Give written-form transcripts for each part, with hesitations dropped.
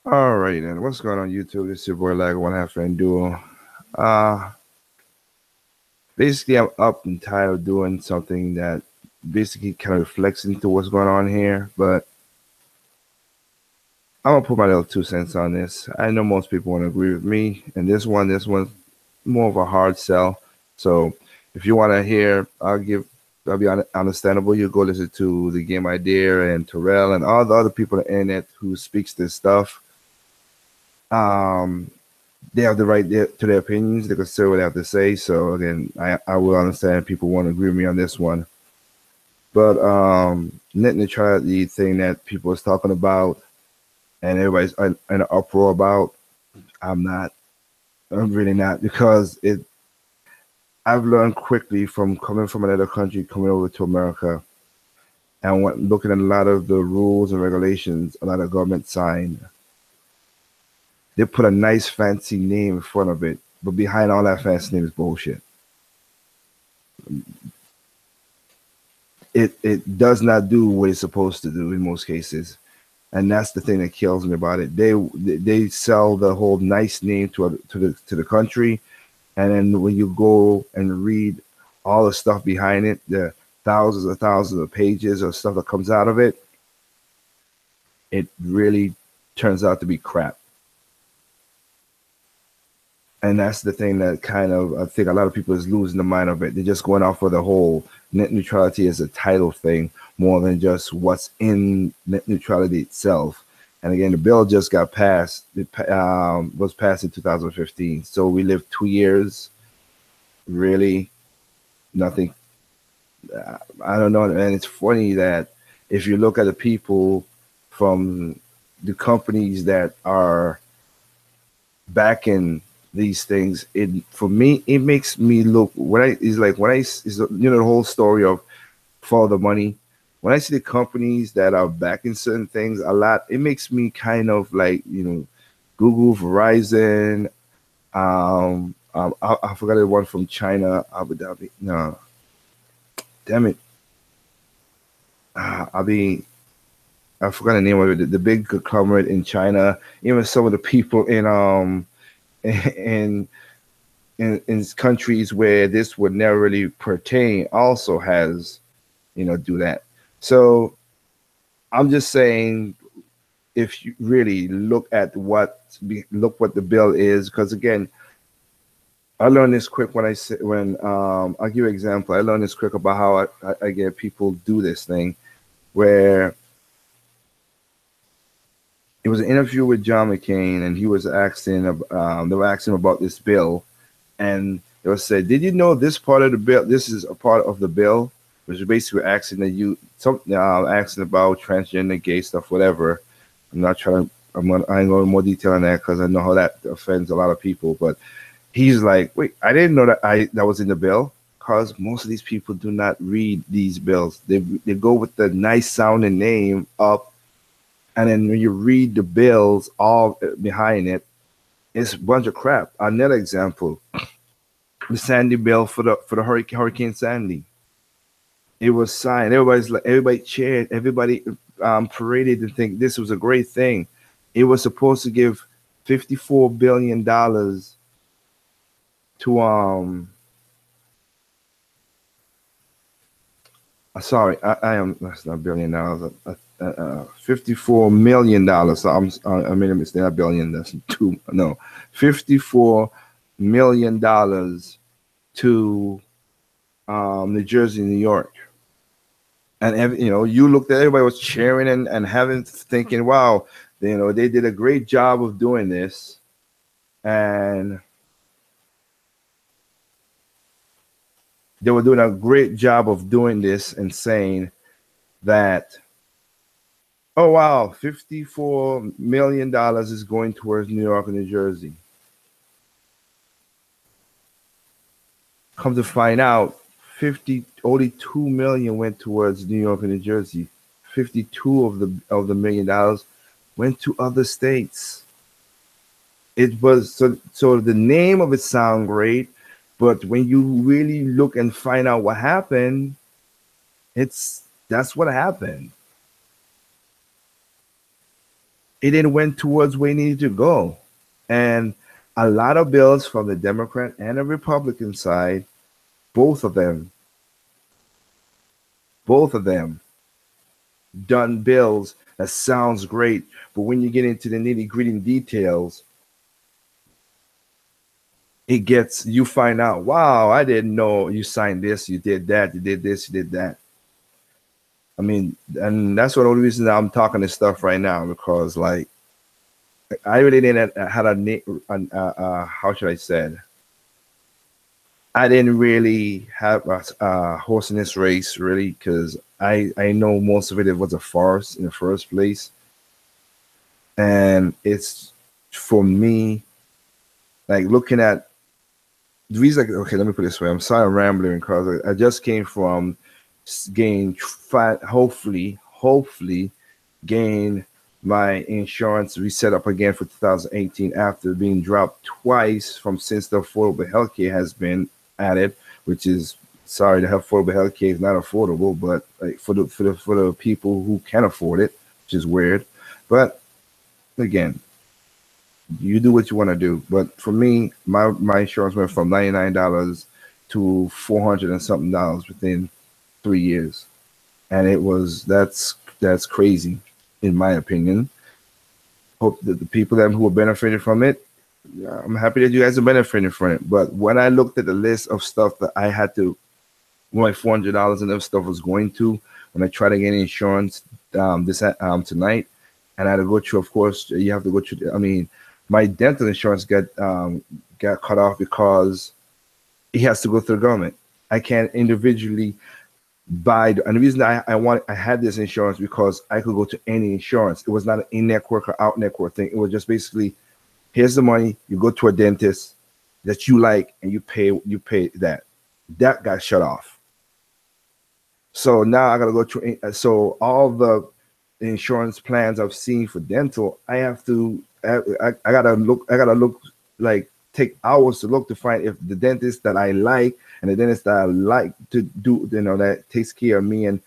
Alrighty then, what's going on YouTube? This is your boy Lag One Half Friend Duo. Uh Basically I'm up and tired of doing something that basically kind of reflects into what's going on here, but I'm gonna put my little 2 cents on this. I know most people won't agree with me, and this one's more of a hard sell. So if you want to hear, I'll be understandable. You go listen to the Game Idea and Terrell and all the other people on the internet who speaks this stuff. Um, they have the right to their opinions. They can say what they have to say. So again, I will understand people won't agree with me on this one. But net neutrality thing that people is talking about and everybody's in an uproar about, I'm not. I'm really not, because it. I've learned quickly from coming from another country, coming over to America, and looking at a lot of the rules and regulations a lot of government sign. They put a nice fancy name in front of it, but behind all that fancy name is bullshit. It does not do what it's supposed to do in most cases, and that's the thing that kills me about it. They sell the whole nice name to the country, and then when you go and read all the stuff behind it, the thousands of pages of stuff that comes out of it, it really turns out to be crap. And that's the thing that kind of, I think a lot of people is losing the mind of it. They're just going off of the whole net neutrality as a title thing more than just what's in net neutrality itself. And again, the bill just got passed. It was passed in 2015. So we lived 2 years. Really, nothing. I don't know. And it's funny that if you look at the people from the companies that are backing these things, it for me it makes me look when I is like when I is the whole story of follow the money. When I see the companies that are backing certain things a lot, it makes me kind of like Google, Verizon. I forgot the one from China, Abu Dhabi. No, damn it. I mean, I forgot the name of it. The big conglomerate in China. Even some of the people in in countries where this would never really pertain also has do that. So I'm just saying, if you really look at look what the bill is, because again, I learned this quick when I said when I'll give you an example. I learned this quick about how I get people do this thing where it was an interview with John McCain, and he was asking they were asking him about this bill, and it was said, "Did you know this part of the bill? This is a part of the bill." Which is basically asking that asking about transgender, gay stuff, whatever. I'm not trying to. I ain't going into more detail on that because I know how that offends a lot of people. But he's like, "Wait, I didn't know that was in the bill." Because most of these people do not read these bills. They go with the nice sounding name up, and then when you read the bills all behind it, it's a bunch of crap. Another example: the Sandy bill for the Hurricane Sandy. It was signed. Everybody cheered. Everybody paraded and think this was a great thing. It was supposed to give $54 billion to sorry, I am that's not $1 billion. $54 million. So I made a mistake. Not billion. That's two. No, $54 million to New Jersey, New York. And you looked at everybody was cheering and having thinking, wow, they did a great job of doing this, and they were doing a great job of doing this and saying that, oh wow, $54 million is going towards New York and New Jersey. Come to find out, only 2 million went towards New York and New Jersey. 52 of the $1 million went to other states. It was so the name of it sound great, but when you really look and find out what happened, that's what happened. it didn't went towards where it needed to go. And a lot of bills from the Democrat and the Republican side, both of them, both of them done bills that sounds great, but when you get into the nitty gritty details, it gets, you find out, wow, I didn't know you signed this, you did that, you did this, you did that. I mean, and that's one of the reasons I'm talking this stuff right now, because like I really didn't had how should I say it? I didn't really have a horse in this race, really, because I know most of it was a farce in the first place, and it's for me like looking at the reason. Like, okay, let me put it this way. I'm sorry I'm rambling because I just came from gain hopefully gain my insurance reset up again for 2018 after being dropped twice from since the affordable healthcare has been added, which is sorry, the affordable healthcare is not affordable, but like for the people who can afford it, which is weird. But again, you do what you want to do. But for me, my insurance went from $99 to 400 and something dollars within 3 years, and it was that's crazy, in my opinion. Hope that the people that who are benefiting from it, yeah, I'm happy that you guys are benefiting from it. But when I looked at the list of stuff that I had to, my $400 and other stuff was going to, when I tried to get insurance this tonight, and I had to go through. Of course, you have to go through. I mean, my dental insurance got cut off because it has to go through the government. I can't individually buy. And the reason I had this insurance because I could go to any insurance. It was not an in-network or out-network thing. It was just basically, here's the money. You go to a dentist that you like, and you pay that. That got shut off. So now I got to go through. So all the insurance plans I've seen for dental, I have to. I gotta look. I gotta look, like take hours to look to find if the dentist that I like and the dentist that I like to do, that takes care of me. And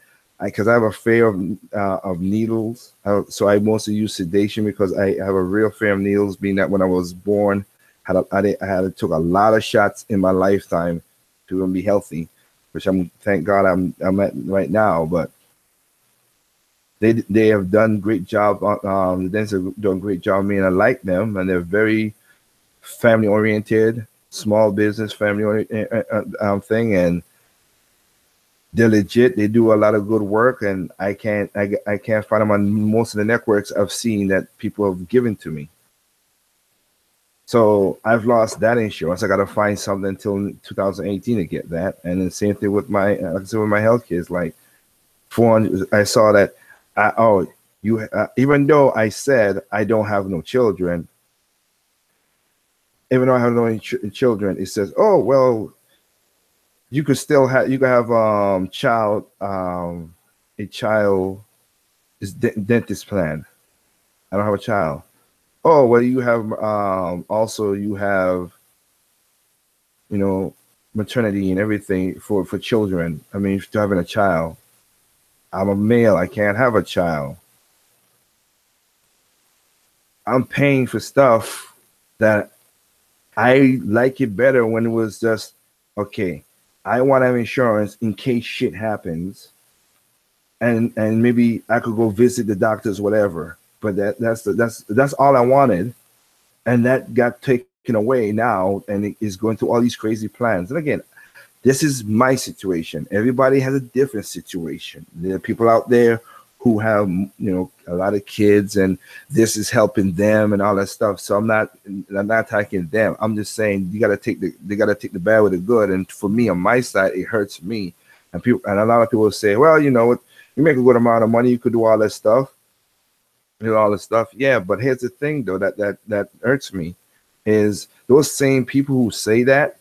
because I have a fear of needles, so I mostly use sedation because I have a real fear of needles. Being that when I was born, I took a lot of shots in my lifetime to be healthy, which thank God I'm at right now. But they have done great job. The dentists have done a great job on me, and I like them, and they're very family oriented, small business family oriented thing, and they're legit. They do a lot of good work, and I can't find them on most of the networks I've seen that people have given to me. So I've lost that insurance. I got to find something until 2018 to get that, and then same thing with my like I said, with my health care. It's like 400. I saw that. Even though I said I don't have no children, even though I have no children, it says, oh well, you could have a child is dentist plan. I don't have a child. Oh well, you have also you have maternity and everything for children. I mean, if you're having a child, I'm a male, I can't have a child. I'm paying for stuff that I like it better when it was just, okay, I want to have insurance in case shit happens, and maybe I could go visit the doctors, whatever. But that's all I wanted, and that got taken away now, and it is going through all these crazy plans. And again, this is my situation. Everybody has a different situation. There are people out there who have a lot of kids, and this is helping them and all that stuff. So I'm not attacking them. I'm just saying they gotta take the bad with the good. And for me, on my side, it hurts me. And a lot of people say, well, you make a good amount of money, you could do all that stuff. All this stuff. Yeah, but here's the thing though, that hurts me is those same people who say that,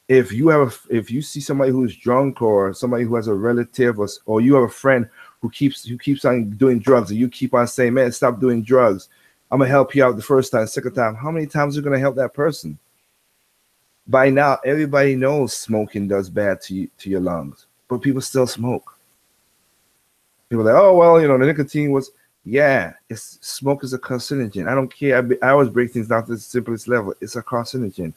if you see somebody who's drunk, or somebody who has a relative, or you have a friend who keeps on doing drugs, and you keep on saying, man, stop doing drugs, I'm gonna help you out the first time, second time, how many times are you gonna help that person? By now, everybody knows smoking does bad to your lungs, but people still smoke. People are like, oh well, the nicotine was. Yeah, it's smoke is a carcinogen. I don't care. I always break things down to the simplest level. It's a carcinogen.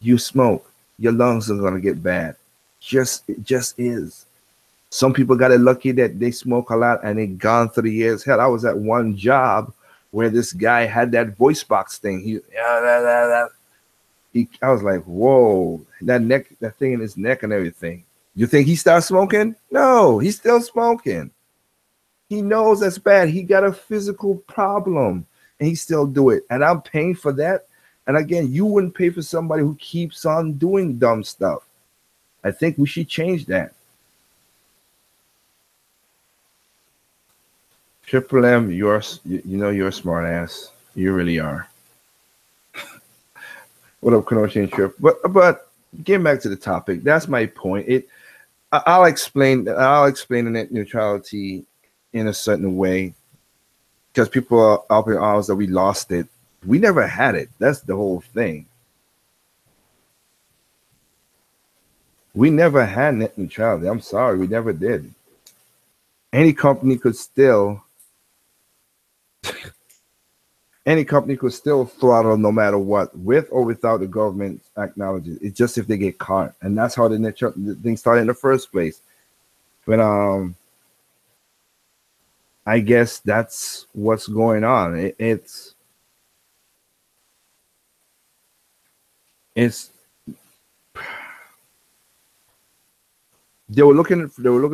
You smoke, your lungs are gonna get bad. Just it just is. Some people got it lucky that they smoke a lot and they gone through the years. Hell, I was at one job where this guy had that voice box thing. I was like, whoa, that neck, that thing in his neck and everything. You think he started smoking? No, he's still smoking. He knows that's bad. He got a physical problem and he still do it. And I'm paying for that. And again, you wouldn't pay for somebody who keeps on doing dumb stuff. I think we should change that. Triple M, you know you're a smart ass. You really are. What up, Kenosha and Trip? But getting back to the topic, that's my point. I'll explain the net neutrality in a certain way because people are up in arms that we lost it. We never had it. That's the whole thing. We never had net neutrality. I'm sorry, we never did. Any company could still throttle no matter what, with or without the government acknowledging. It's just if they get caught, and that's how the thing started in the first place. But I guess that's what's going on. It's they were looking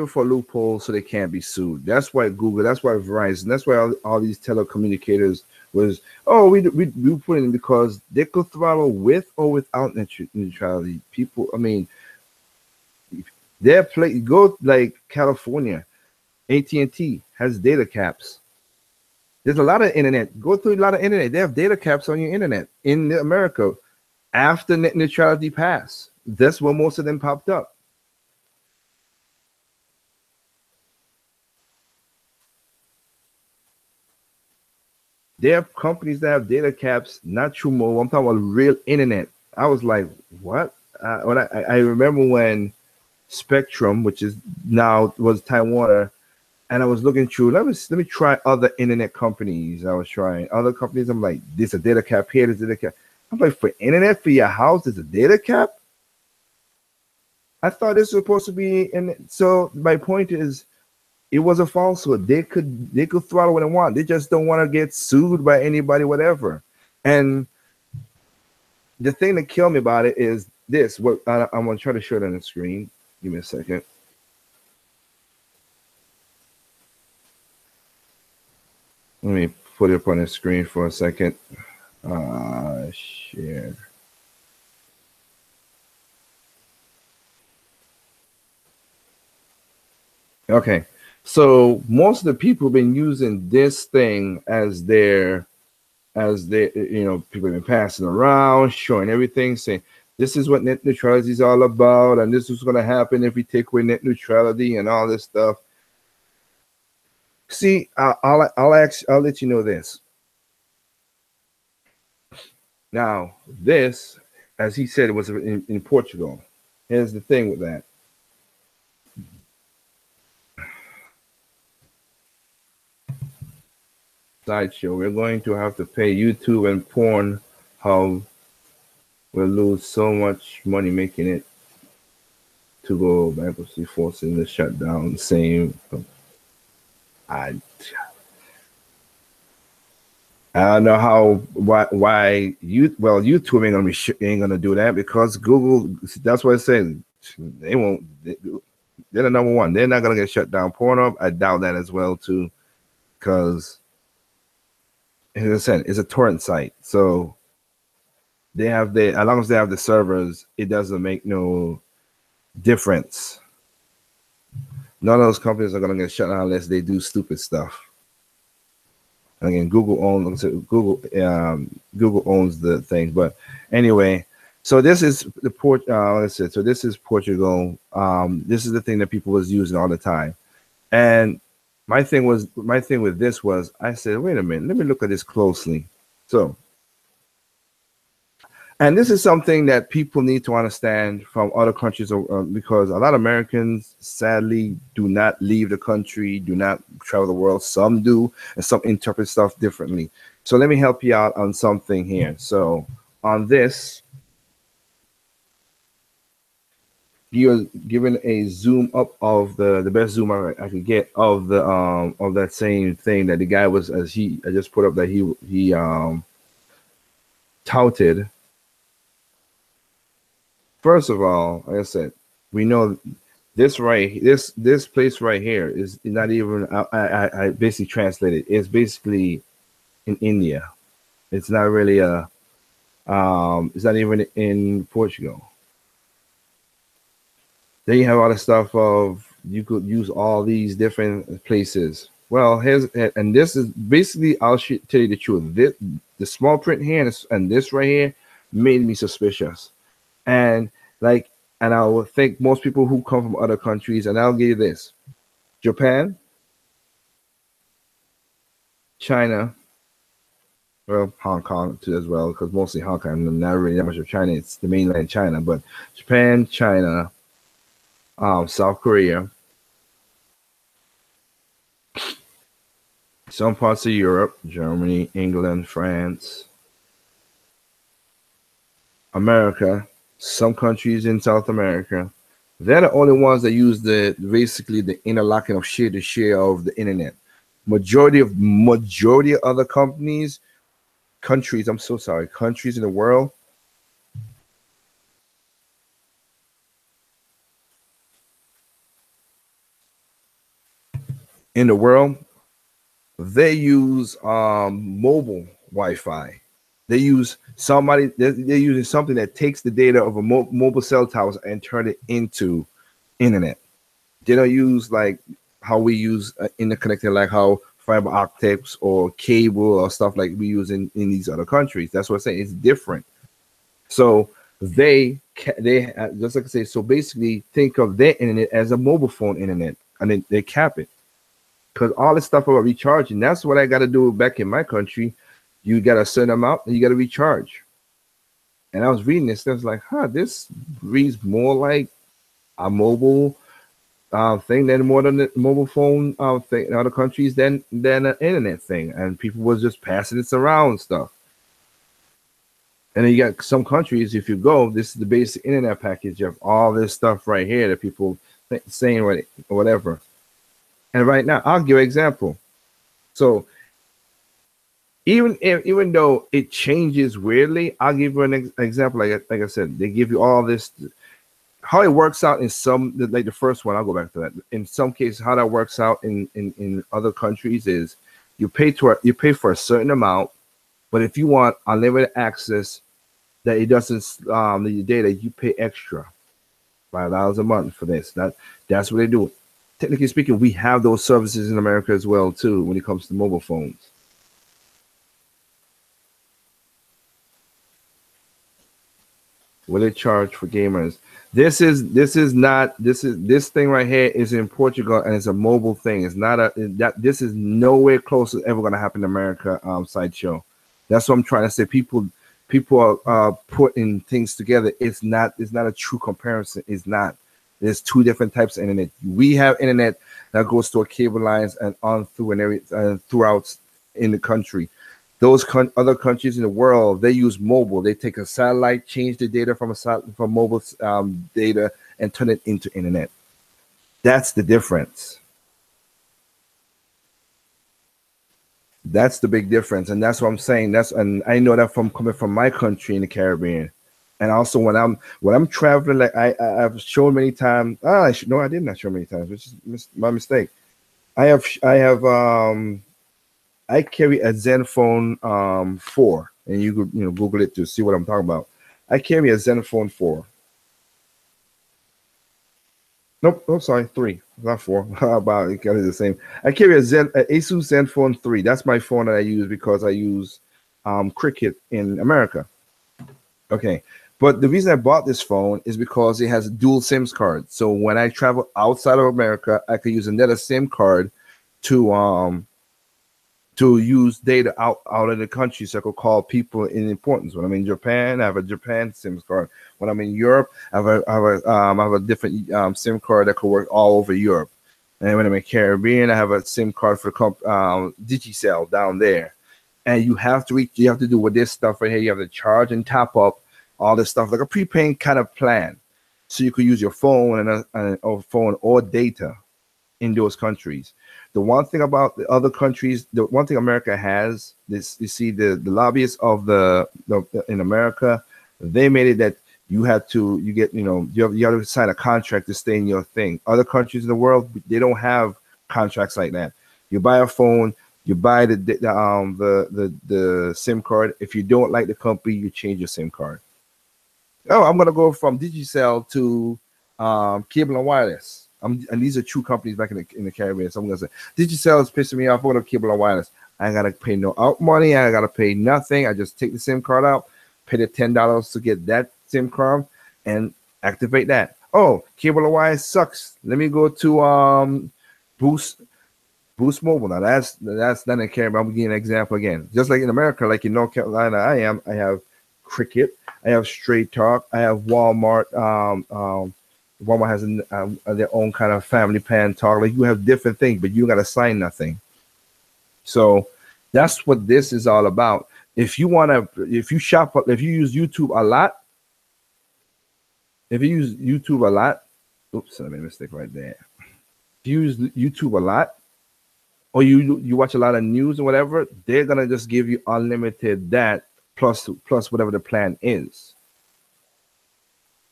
for loopholes so they can't be sued. That's why Google, that's why Verizon, that's why all these telecommunicators was, oh, we put it in because they could throttle with or without neutrality. People, I mean, go like California, AT&T has data caps. There's a lot of internet. Go through a lot of internet. They have data caps on your internet in America after net neutrality passed. That's where most of them popped up. There are companies that have data caps, not true mobile. I'm talking about real internet. I was like, what? When I remember when Spectrum, which is now was Time Warner, and I was looking through. Let me try other internet companies. I was trying other companies. I'm like, there's a data cap here. There's a data cap. I'm like, for internet for your house, there's a data cap. I thought this was supposed to be. And so my point is, it was a falsehood. They could throttle what they want. They just don't want to get sued by anybody, whatever. And the thing that killed me about it is this. What I'm gonna try to show it on the screen. Give me a second. Let me put it up on the screen for a second. Share. Okay. So most of the people have been using this thing as their, people have been passing around, showing everything, saying this is what net neutrality is all about, and this is going to happen if we take away net neutrality and all this stuff. See, I'll let you know this. Now, this, as he said, was in Portugal. Here's the thing with that. Sideshow. We're going to have to pay YouTube and Pornhub. We'll lose so much money making it to go bankruptcy, forcing the shutdown. Same. I don't know why YouTube ain't gonna do that because Google. That's what I said. They won't. They're the number one. They're not gonna get shut down. Pornhub, I doubt that as well too, because as I said, it's a torrent site, so they have as long as they have the servers, it doesn't make no difference. None of those companies are gonna get shut down unless they do stupid stuff. And again, Google owns the thing, but anyway. So this is the port. So this is Portugal. This is the thing that people was using all the time, and my thing with this was I said, wait a minute, let me look at this closely. So And this is something that people need to understand from other countries, because a lot of Americans sadly do not leave the country, do not travel the world. Some do, and some interpret stuff differently. So let me help you out on something here. So on this, you're given a zoom up of the best zoom I could get of that same thing that the guy was, as he I just put up, that he touted. First of all, like I said, we know this place right here is not even, I basically translated. It's basically in India. It's not really a it's not even in Portugal. Then you have all the stuff of you could use all these different places. Well, here's, and this is basically, tell you the truth. This, the small print here and this right here made me suspicious. And like, and I would think most people who come from other countries, and I'll give you this: Japan, China, well, Hong Kong too as well, because mostly Hong Kong, not really that much of China. It's the mainland China, but Japan, China, South Korea, some parts of Europe, Germany, England, France, America, some countries in South America. They're the only ones that use the basically the interlocking of share to share of the internet. Majority of other countries, I'm so sorry, countries in the world, in the world, they use mobile Wi-Fi. They use they're using something that takes the data of a mobile cell towers and turn it into internet. They don't use like how we use interconnected, like how fiber optics or cable or stuff like we use in these other countries. That's what I'm saying. It's different. So they just like I say. So basically, think of their internet as a mobile phone internet, and then they cap it, because all this stuff about recharging. That's what I got to do back in my country. You got a certain amount, and you got to recharge. And I was reading this, and I was like, huh, this reads more like a mobile thing than more than the mobile phone thing in other countries than an internet thing. And people was just passing this around and stuff. And then you got some countries, if you go, this is the basic internet package. You have all this stuff right here that people saying or whatever. And right now, I'll give an example. So even though it changes weirdly, I'll give you an example. Like I said, they give you all this. How it works out in some, like the first one, I'll go back to that. In some cases, how that works out in other countries is you pay for a certain amount, but if you want unlimited access, that it doesn't need data, you pay extra $5 a month for this. That's what they do. Technically speaking, we have those services in America as well too when it comes to mobile phones. Will it charge for gamers? This thing right here is in Portugal, and it's a mobile thing. It's not this is nowhere close to ever gonna happen in America. Sideshow. That's what I'm trying to say. People are putting things together. It's not a true comparison. It's not. There's two different types of internet. We have internet that goes to our cable lines and on through and throughout in the country. Those other countries in the world, they use mobile. They take a satellite, change the data from mobile data, and turn it into internet. That's the difference. That's the big difference, and that's what I'm saying. And I know that from coming from my country in the Caribbean, and also when I'm traveling, like I've shown many times. No, I did not show many times, which is my mistake. I carry a Zenfone 4, and you could Google it to see what I'm talking about. I carry a Zenfone 4. Nope, oh sorry, 3, not 4. How about it? Kind of the same. I carry a Asus Zenfone 3. That's my phone that I use because I use Cricket in America. Okay, but the reason I bought this phone is because it has a dual SIMs card. So when I travel outside of America, I could use another SIM card to to use data out of the country, so I could call people in importance. When I'm in Japan, I have a Japan SIM card. When I'm in Europe, I have a different SIM card that could work all over Europe. And when I'm in Caribbean, I have a SIM card for Digicel down there. And you have to do with this stuff right here. You have to charge and top up all this stuff like a prepaid kind of plan, so you could use your phone or phone or data in those countries. The one thing about the other countries, the one thing America has, this you see the lobbyists of the in America, they made it that you have to you have to sign a contract to stay in your thing. Other countries in the world, they don't have contracts like that. You buy a phone, you buy the SIM card. If you don't like the company, you change your SIM card. Oh, I'm gonna go from Digicel to Cable and Wireless. And these are true companies back in the Caribbean. So I'm gonna say Digicel is pissing me off. I'm gonna Cable and Wireless. I ain't gotta pay no out money. I gotta pay nothing. I just take the SIM card out, pay the $10 to get that SIM card, and activate that. Oh, Cable and Wireless sucks. Let me go to Boost Mobile. Now that's not in Caribbean. I'm giving an example again. Just like in America, like in North Carolina, I have Cricket. I have Straight Talk. I have Walmart. Walmart has their own kind of family plan talk. Like you have different things, but you got to sign nothing. So that's what this is all about. If you use YouTube a lot, oops, I made a mistake right there. If you use YouTube a lot, or you watch a lot of news or whatever, they're gonna just give you unlimited that plus whatever the plan is.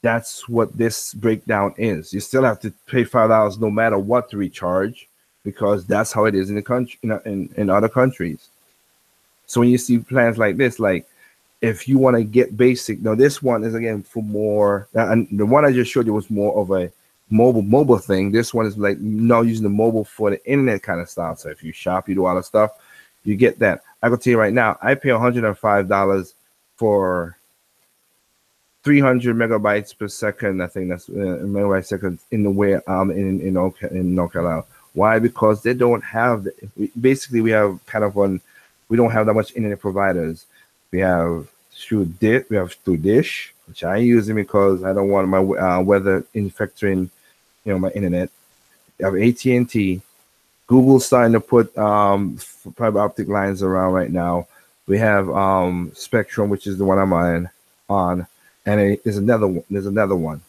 That's what this breakdown is. You still have to pay $5 no matter what to recharge, because that's how it is in the country, in other countries. So when you see plans like this, like if you want to get basic, now this one is again for more, and the one I just showed you was more of a mobile thing. This one is like using the mobile for the internet kind of stuff. So if you shop, you do all the stuff, you get that. I can tell you right now, I pay $105 for 300 megabytes per second. I think that's megabytes per second in the way in North Carolina. Why? Because they don't have basically we have we don't have that much internet providers. We have through Dish, which I use it because I don't want my weather infecting my internet. We have AT&T. Google's starting to put fiber optic lines around right now. We have Spectrum, which is the one I'm on. And there's another one.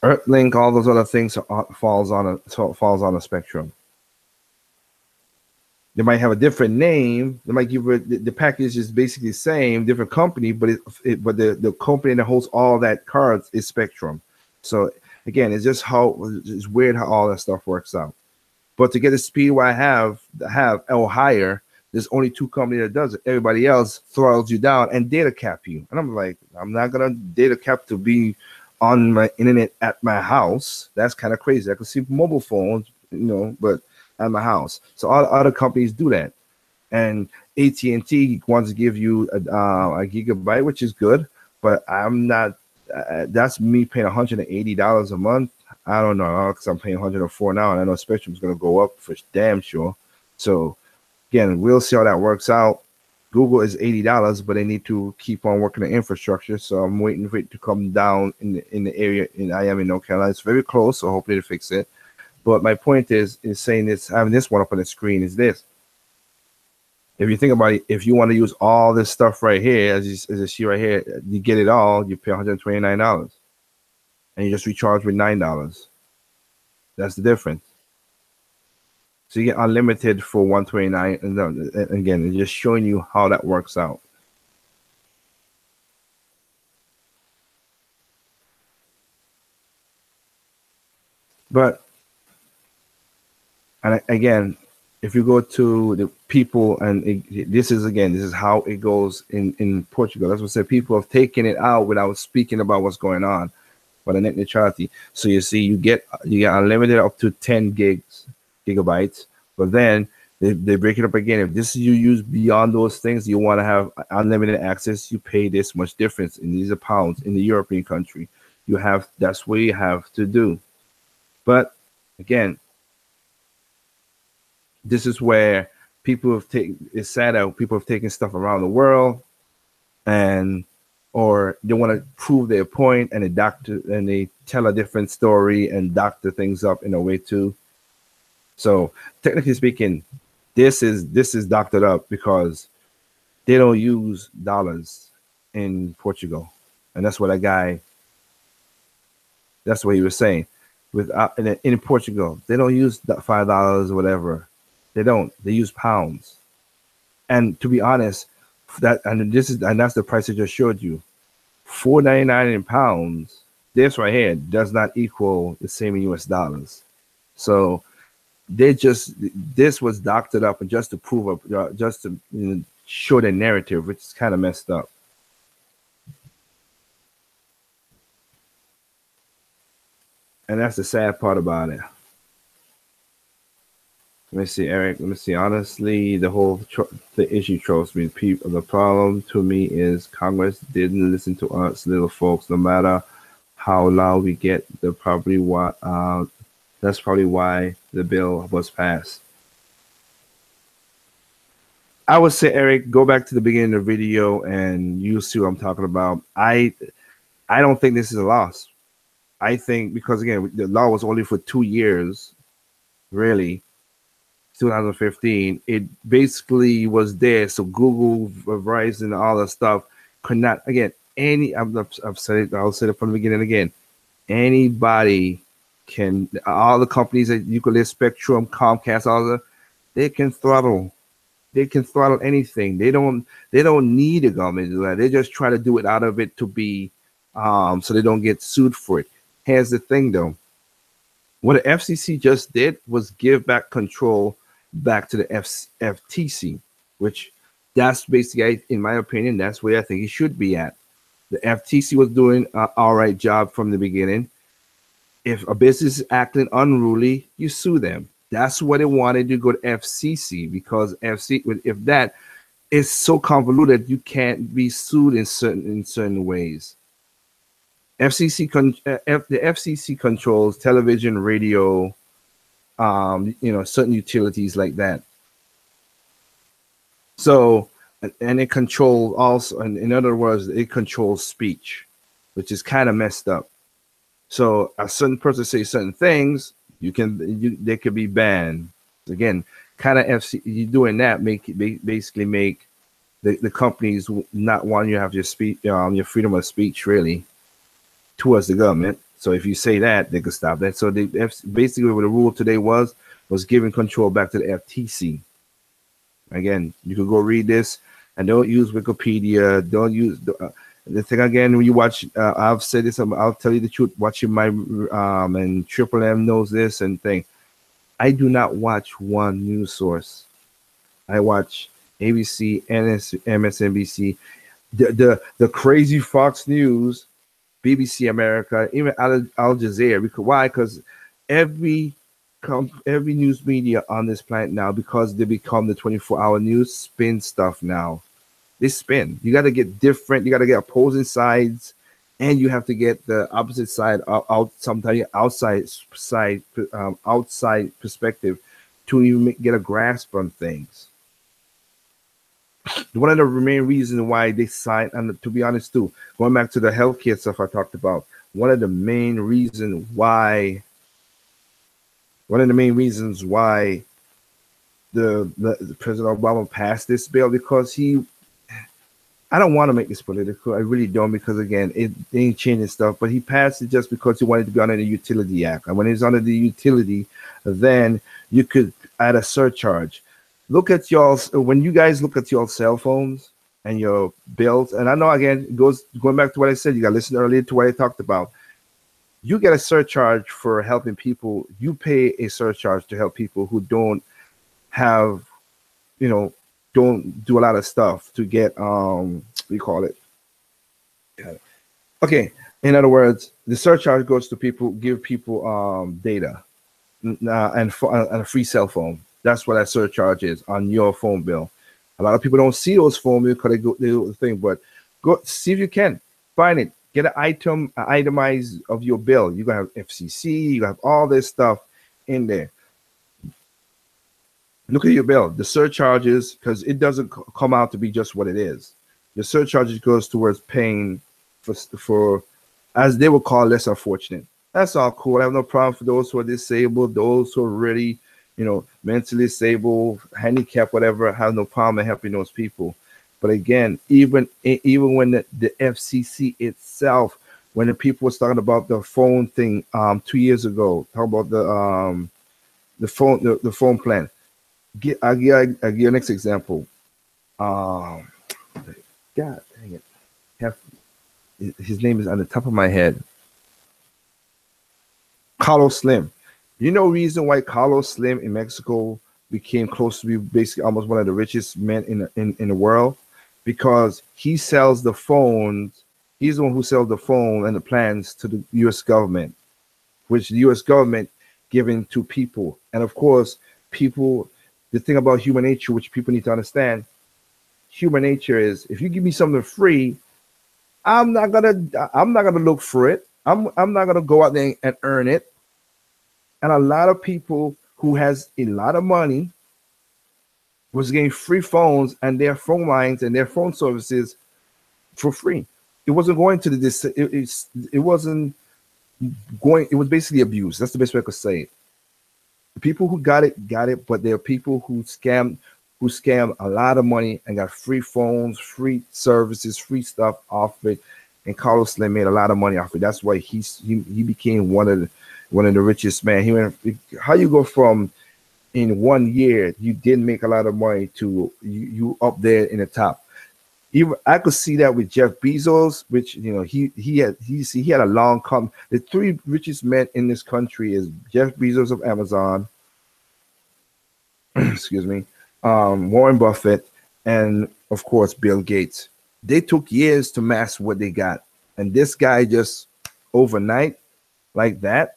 Earthlink, all those other things falls on a Spectrum. They might have a different name. They might give the package is basically the same, different company, but the company that holds all that cards is Spectrum. So again, it's weird how all that stuff works out. But to get the speed where I have or higher, there's only two companies that does it. Everybody else throttles you down and data cap you. And I'm like, I'm not gonna data cap to be on my internet at my house. That's kind of crazy. I can see mobile phones, but at my house. So all other companies do that. And AT&T wants to give you a gigabyte, which is good, but I'm not. That's me paying $180 a month. I don't know, because I'm paying $104 now, and I know Spectrum's going to go up for damn sure. So again, we'll see how that works out. Google is $80, but they need to keep on working the infrastructure. So I'm waiting for it to come down in the area. I am in North Carolina. It's very close, so hopefully they fix it. But my point is saying this, having this one up on the screen is this. If you think about it, if you want to use all this stuff right here, as you see right here, you get it all, you pay $129. And you just recharge with $9. That's the difference. So you get unlimited for $129. And again, it's just showing you how that works out. But, and again, if you go to the people, and this is how it goes in Portugal. That's what I said. People have taken it out without speaking about what's going on. For the net neutrality, so you see, you get unlimited up to 10 gigabytes, but then they break it up again. If this you use beyond those things, you want to have unlimited access, you pay this much difference, and these are pounds in the European country. That's what you have to do. But again, this is where people have taken. It's sad that people have taken stuff around the world, and or they want to prove their point, and they tell a different story and doctor things up in a way too. So technically speaking, this is doctored up because they don't use dollars in Portugal, and that's what that guy. That's what he was saying. In Portugal, they don't use $5 or whatever. They don't. They use pounds. And to be honest, that's the price I just showed you. $4.99 in pounds. This right here does not equal the same in US dollars. So this was doctored up and just to prove just to show the narrative, which is kind of messed up. And that's the sad part about it. Let me see, Eric. Let me see. Honestly, the issue troubles me. The problem to me is Congress didn't listen to us little folks. No matter how loud we get, that's probably why the bill was passed. I would say, Eric, go back to the beginning of the video and you'll see what I'm talking about. I don't think this is a loss. I think because again, the law was only for 2 years, really. 2015, it basically was there. So Google, Verizon, all that stuff could not, again, I've said it, I'll say it from the beginning again. Anybody can, all the companies that you could list, Spectrum, Comcast, all that, they can throttle anything. They don't need a government to do that. They just try to do it out of it to be, so they don't get sued for it. Here's the thing though. What the FCC just did was give back control back to the FTC, which that's basically, in my opinion, that's where I think it should be at. The FTC was doing an all right job from the beginning. If a business is acting unruly, you sue them. That's what they wanted to go to FCC because if that is so convoluted, you can't be sued in certain ways. The FCC controls television, radio, certain utilities like that. So, and it controls also, and in other words, it controls speech, which is kind of messed up. So, a certain person say certain things, they could be banned. Again, kind of you doing that basically make the companies not want you to have your speech, your freedom of speech, really, towards the government. So if you say that, they could stop that. So basically what the rule today was giving control back to the FTC. Again, you can go read this and don't use Wikipedia. Don't use the thing again. When you watch, I've said this, I'll tell you the truth. Watching my, and Triple M knows this and thing. I do not watch one news source. I watch ABC, MSNBC, the crazy Fox News, BBC America, even Al Jazeera. Why? Because every news media on this planet now, because they become the 24-hour news, spin stuff now. They spin. You got to get different. You got to get opposing sides, and you have to get the opposite side out. Sometimes outside perspective to even get a grasp on things. One of the main reasons why they signed, and to be honest too, going back to the healthcare stuff I talked about, one of the main reasons why the President Obama passed this bill, because I don't want to make this political, I really don't, because again, it ain't changing stuff, but he passed it just because he wanted to be under the Utility Act. And when he's under the utility, then you could add a surcharge. Look at when you guys look at your cell phones and your bills, and I know again, going back to what I said, you got to listen earlier to what I talked about. You get a surcharge for helping people. You pay a surcharge to help people who don't have, don't do a lot of stuff to get, what do you call it? Okay. In other words, the surcharge goes to people, give people data and a free cell phone. That's what that surcharge is on your phone bill. A lot of people don't see those phone bills because they do the thing, but go see if you can find it. Get an itemized of your bill. You're gonna have FCC, you have all this stuff in there. Look at your bill. The surcharges, because it doesn't come out to be just what it is. The surcharges goes towards paying for, as they would call, less unfortunate. That's all cool. I have no problem for those who are disabled, those who are really, mentally disabled, handicapped, whatever. I have no problem in helping those people. But again, even when the FCC itself, when the people was talking about the phone thing 2 years ago, talk about the phone plan. I'll give you next example. Um, God dang it. Have, his name is on the top of my head. Carlos Slim. You know reason why Carlos Slim in Mexico became close to be basically almost one of the richest men in the world? Because he sells the phones. He's the one who sells the phone and the plans to the U.S. government, which the U.S. government giving to people. And of course, people, the thing about human nature, which people need to understand, human nature is if you give me something free, I'm not gonna look for it. I'm not gonna go out there and earn it. And a lot of people who has a lot of money was getting free phones and their phone lines and their phone services for free. It wasn't going to it wasn't going, it was basically abuse. That's the best way I could say it. The people who got it, but there are people who scam a lot of money and got free phones, free services, free stuff off it. And Carlos Slim made a lot of money off it. That's why he became one of the richest man. He went, how you go from in 1 year you didn't make a lot of money to you up there in the top. Even I could see that with Jeff Bezos, which he had a long come. The three richest men in this country is Jeff Bezos of Amazon, excuse me, Warren Buffett, and of course Bill Gates. They took years to master what they got, and this guy just overnight like that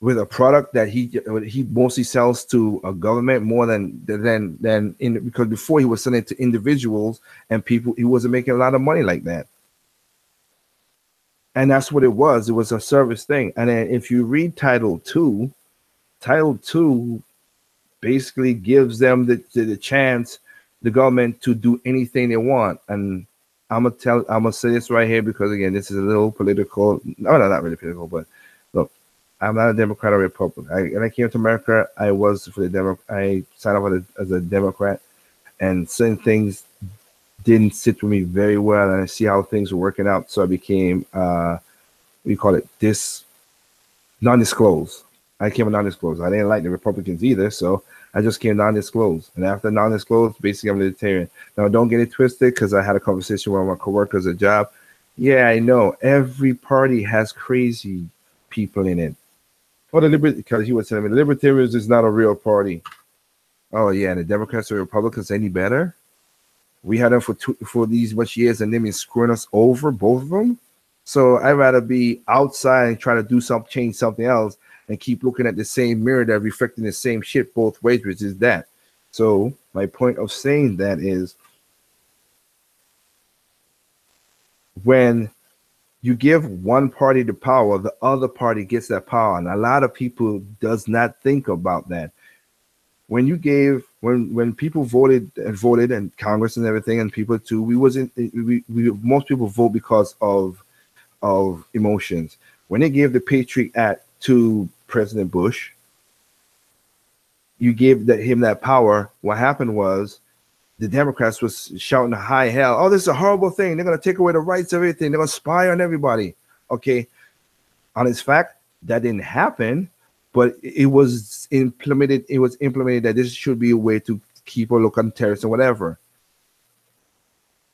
with a product that he mostly sells to a government more than because before he was selling it to individuals and people, he wasn't making a lot of money like that. And that's what it was. It was a service thing. And then if you read Title II basically gives them the chance, the government, to do anything they want. And I'm gonna say this right here because again, this is a little political. No, not really political, but look, I'm not a Democrat or Republican. When I came to America, I was for the Democrat. I signed up as a Democrat, and certain things didn't sit with me very well, and I see how things were working out. So I became, what do you call it? Non-disclosed. I came a non-disclosed. I didn't like the Republicans either, so I just came non-disclosed. And after non-disclosed, basically I'm libertarian. Now, don't get it twisted, because I had a conversation with my coworkers at job. Yeah, I know. Every party has crazy people in it. Oh, because he was telling me the Libertarians is not a real party. Oh yeah, and the Democrats or Republicans any better? We had them for these much years, and they've been screwing us over, both of them. So I'd rather be outside and try to do something, change something else, and keep looking at the same mirror that reflecting the same shit both ways, which is that. So my point of saying that is when you give one party the power, the other party gets that power. And a lot of people does not think about that. When you gave, when people voted and Congress and everything, and people too, most people vote because of emotions. When they gave the Patriot Act to President Bush, you gave him that power. What happened was the Democrats was shouting high hell. Oh, this is a horrible thing. They're going to take away the rights of everything. They're going to spy on everybody. Okay. On its fact, that didn't happen, but it was implemented. It was implemented that this should be a way to keep a look on terrorists and whatever.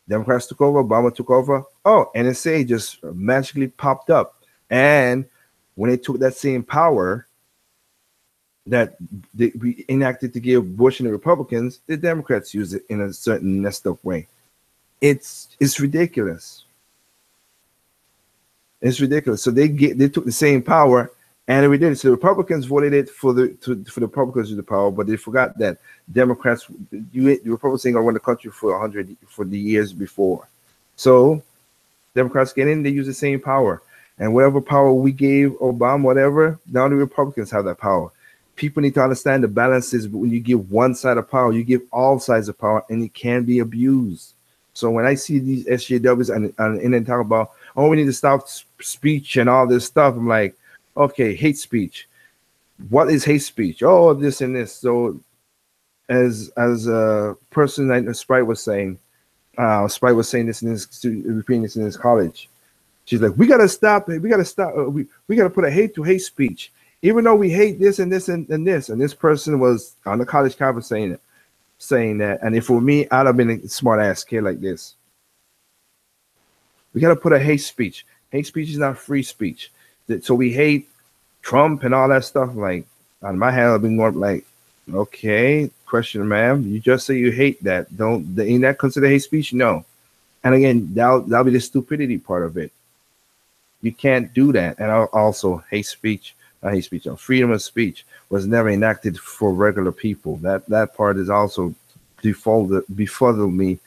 Democrats took over. Obama took over. Oh, NSA just magically popped up. And when they took that same power that we enacted to give Bush and the Republicans, the Democrats use it in a certain messed up way. It's ridiculous. It's ridiculous. So they took the same power and we did it. So the Republicans voted it for the Republicans to the power, but they forgot that Democrats, the Republicans ain't gonna run the country for the years before. So Democrats get in, they use the same power. And whatever power we gave Obama, whatever, now the Republicans have that power. People need to understand the balances. When you give one side of power, you give all sides of power, and it can be abused. So when I see these SJWs and then talk about, oh, we need to stop speech and all this stuff, I'm like, okay, hate speech. What is hate speech? Oh, this and this. So as a person like Sprite was saying, this in his repeating this in his college. She's like, we gotta stop it. We gotta stop. We gotta put a hate to hate speech, even though we hate this and this and this. And this person was on the college campus saying that. And if for me, I'd have been a smart ass kid like this. We gotta put a hate speech. Hate speech is not free speech. So we hate Trump and all that stuff. Like on my hand, I've been going like, okay, question, ma'am. You just say you hate that. Ain't that considered hate speech? No. And again, that'll be the stupidity part of it. You can't do that. And also, freedom of speech was never enacted for regular people. That part is also befuddled me.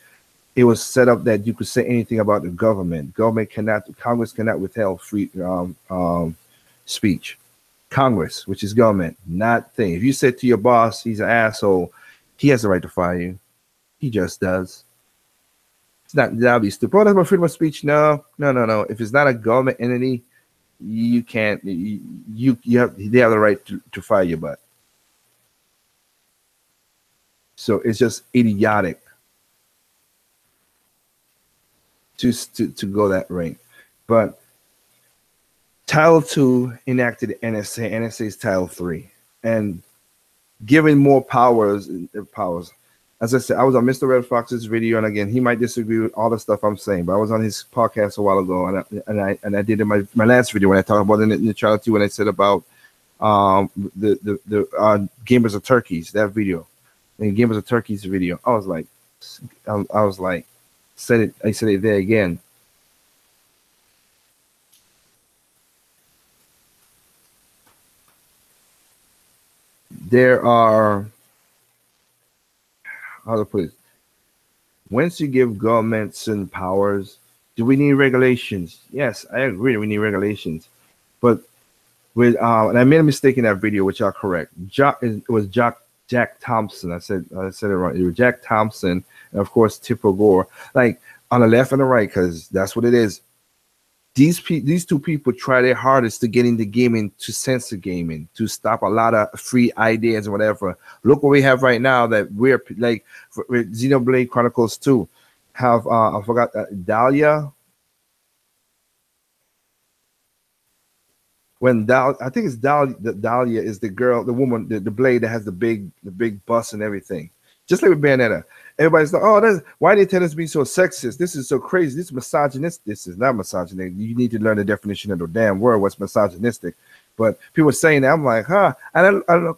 It was set up that you could say anything about the government. Congress cannot withhold free speech. Congress, which is government, not thing. If you say to your boss, he's an asshole, he has the right to fire you. He just does. It's not, that'll be stupid. Oh, that's my freedom of speech. No. If it's not a government entity, you can't. They have the right to fire your butt. So it's just idiotic to go that rate. But Title II enacted NSA. NSA is Title III, and giving more powers. As I said, I was on Mr. Red Fox's video, and again, he might disagree with all the stuff I'm saying, but I was on his podcast a while ago, and I did in my last video when I talked about the neutrality, when I said about the gamers of turkeys, that video, and gamers of turkeys video. I was like, I said it there again. There are, how to put it, once you give government certain powers, do we need regulations? Yes, I agree we need regulations. But with and I made a mistake in that video, which are correct. It was Jack Thompson. I said it wrong. It was Jack Thompson, and of course Tipper Gore. Like on the left and the right, because that's what it is. These two people try their hardest to get into gaming, to censor gaming, to stop a lot of free ideas and whatever. Look what we have right now, that we're like with Xenoblade Chronicles 2 have I forgot Dahlia. I think it's Dahlia is the girl, the woman, the blade that has the big bust and everything. Just like with Bayonetta. Everybody's like, oh, why did Nintendo be so sexist? This is so crazy. This is misogynistic. This is not misogynistic. You need to learn the definition of the damn word, what's misogynistic. But people saying that, I'm like, huh? And I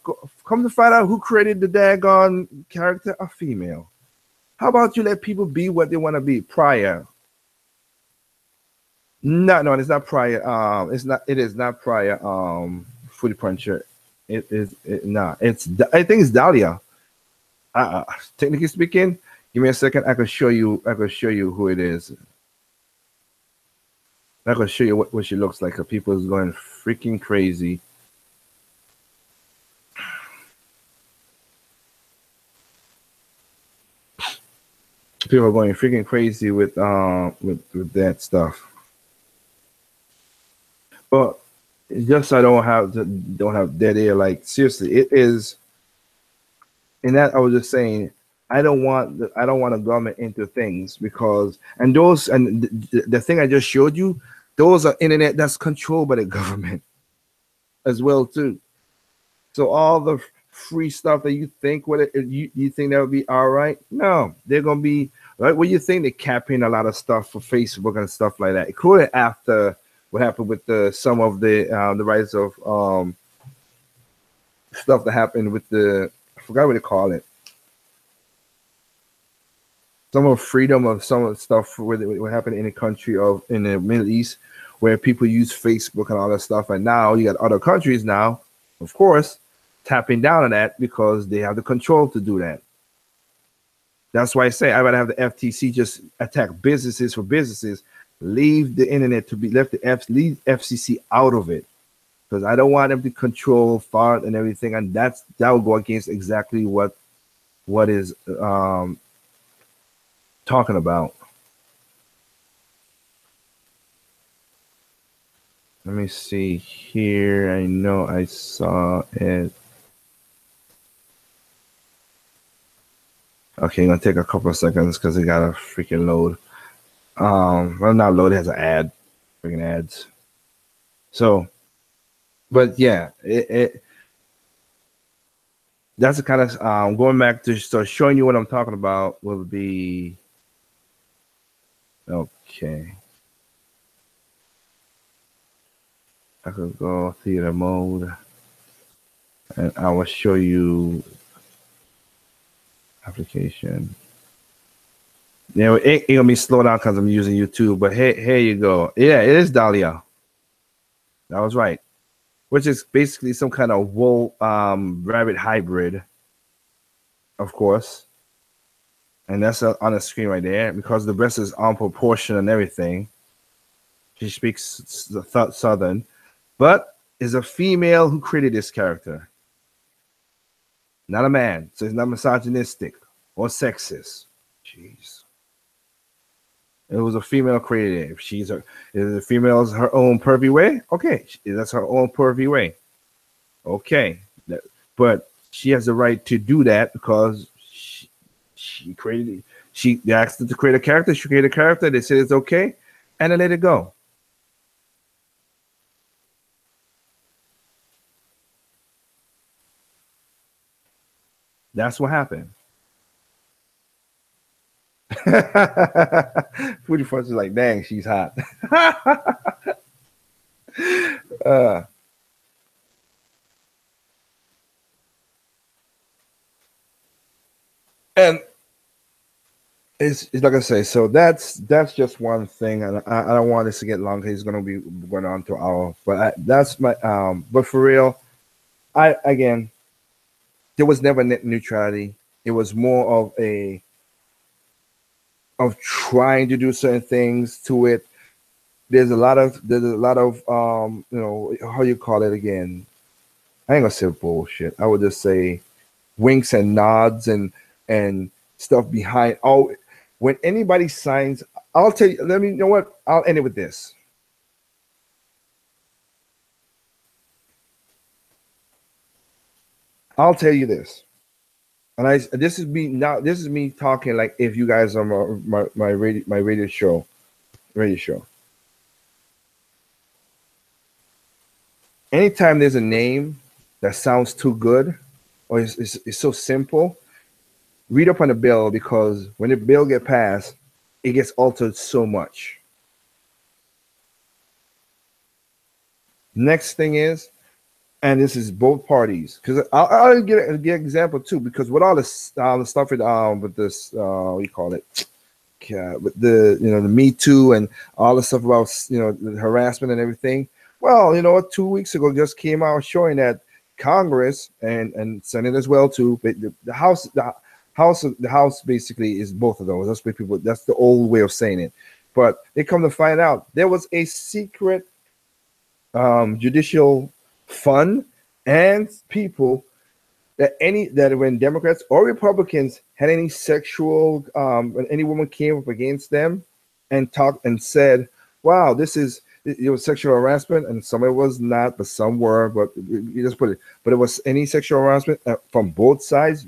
come to find out who created the daggone character, a female. How about you let people be what they want to be? Prior. No, it's not prior. It is not prior. Footy puncher. I think it's Dahlia. Technically speaking, give me a second. I can show you who it is. I can show you what she looks like. People is going freaking crazy. People are going freaking crazy with that stuff. But just I don't have dead air. Like seriously, it is. And that I was just saying, I don't want a government into things, because the thing I just showed you, those are internet that's controlled by the government as well too. So all the free stuff that you think you think that would be all right, no, they're gonna be right. What you think, they capping a lot of stuff for Facebook and stuff like that, including after what happened with some of the rise of stuff that happened with I forgot what they call it. Some of freedom of some of the stuff what happened in the country in the Middle East, where people use Facebook and all that stuff. And now you got other countries now, of course, tapping down on that because they have the control to do that. That's why I say I'd rather have the FTC just attack businesses for businesses, leave the internet to be left, leave FCC out of it. because I don't want them to control fart and everything, and that will go against exactly what is talking about. Let me see here. I know I saw it. Okay, gonna take a couple of seconds because it got a freaking load. Well, not load. It has an ad, freaking ads. So, but yeah, that's the kind of going back to start showing you what I'm talking about will be okay. I could go theater mode, and I will show you application. Yeah, it gonna be slow down because I'm using YouTube. But hey, here you go. Yeah, it is Dahlia. That was right. Which is basically some kind of wool rabbit hybrid, of course. And that's on the screen right there because the breast is on proportion and everything. She speaks Southern, but is a female who created this character, not a man. So it's not misogynistic or sexist. Jeez. It was a female created. If she's a, if the female is her own pervy way, okay, that's her own pervy way. Okay, but she has the right to do that because she created. They asked her to create a character. She created a character. They said it's okay, and then let it go. That's what happened. Foodie Fronts is like, dang, she's hot. And it's like I say, so that's just one thing, and I don't want this to get long. He's going to be going on to hour, but that's my But for real, again, there was never net neutrality. It was more of trying to do certain things to it. There's a lot of how you call it again. I ain't gonna say bullshit. I would just say winks and nods and stuff behind. Oh, when anybody signs, I'll tell you. You know what? I'll end it with this. I'll tell you this, and this is me now. This is me talking like if you guys are my radio show. Anytime there's a name that sounds too good or it's so simple, read up on the bill because when the bill get passed, it gets altered so much. Next thing is, and this is both parties, because I'll get an example too, because with all this stuff with this what you call it, with the the Me Too and all the stuff about the harassment and everything. Well, 2 weeks ago just came out showing that Congress and Senate as well too, but the House basically is both of those. That's what people. That's the old way of saying it. But they come to find out there was a secret judicial fund and people that when Democrats or Republicans had any sexual when any woman came up against them and talked and said, "Wow, it was sexual harassment," and some of it was not, but some were. But you just put it. But it was any sexual harassment from both sides,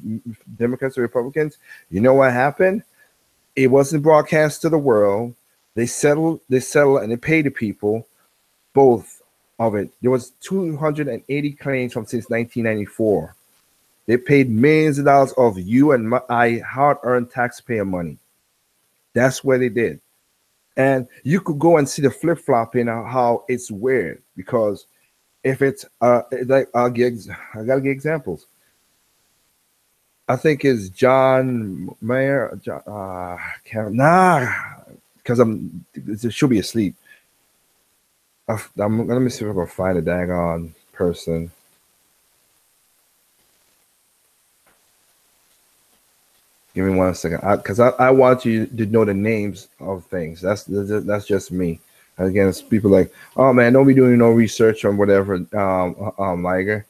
Democrats or Republicans. You know what happened? It wasn't broadcast to the world. They settled, and they paid the people both of it. There was 280 claims from since 1994. They paid millions of dollars of you and my hard-earned taxpayer money. That's what they did. And you could go and see the flip-flopping how it's weird, because if it's like I gotta get examples. I think it's John Mayer. Because it should be asleep. Let me see if I can find a daggone person. Give me 1 second, because I want you to know the names of things. That's just me. against people like, oh man, don't be doing no research on whatever, Liger.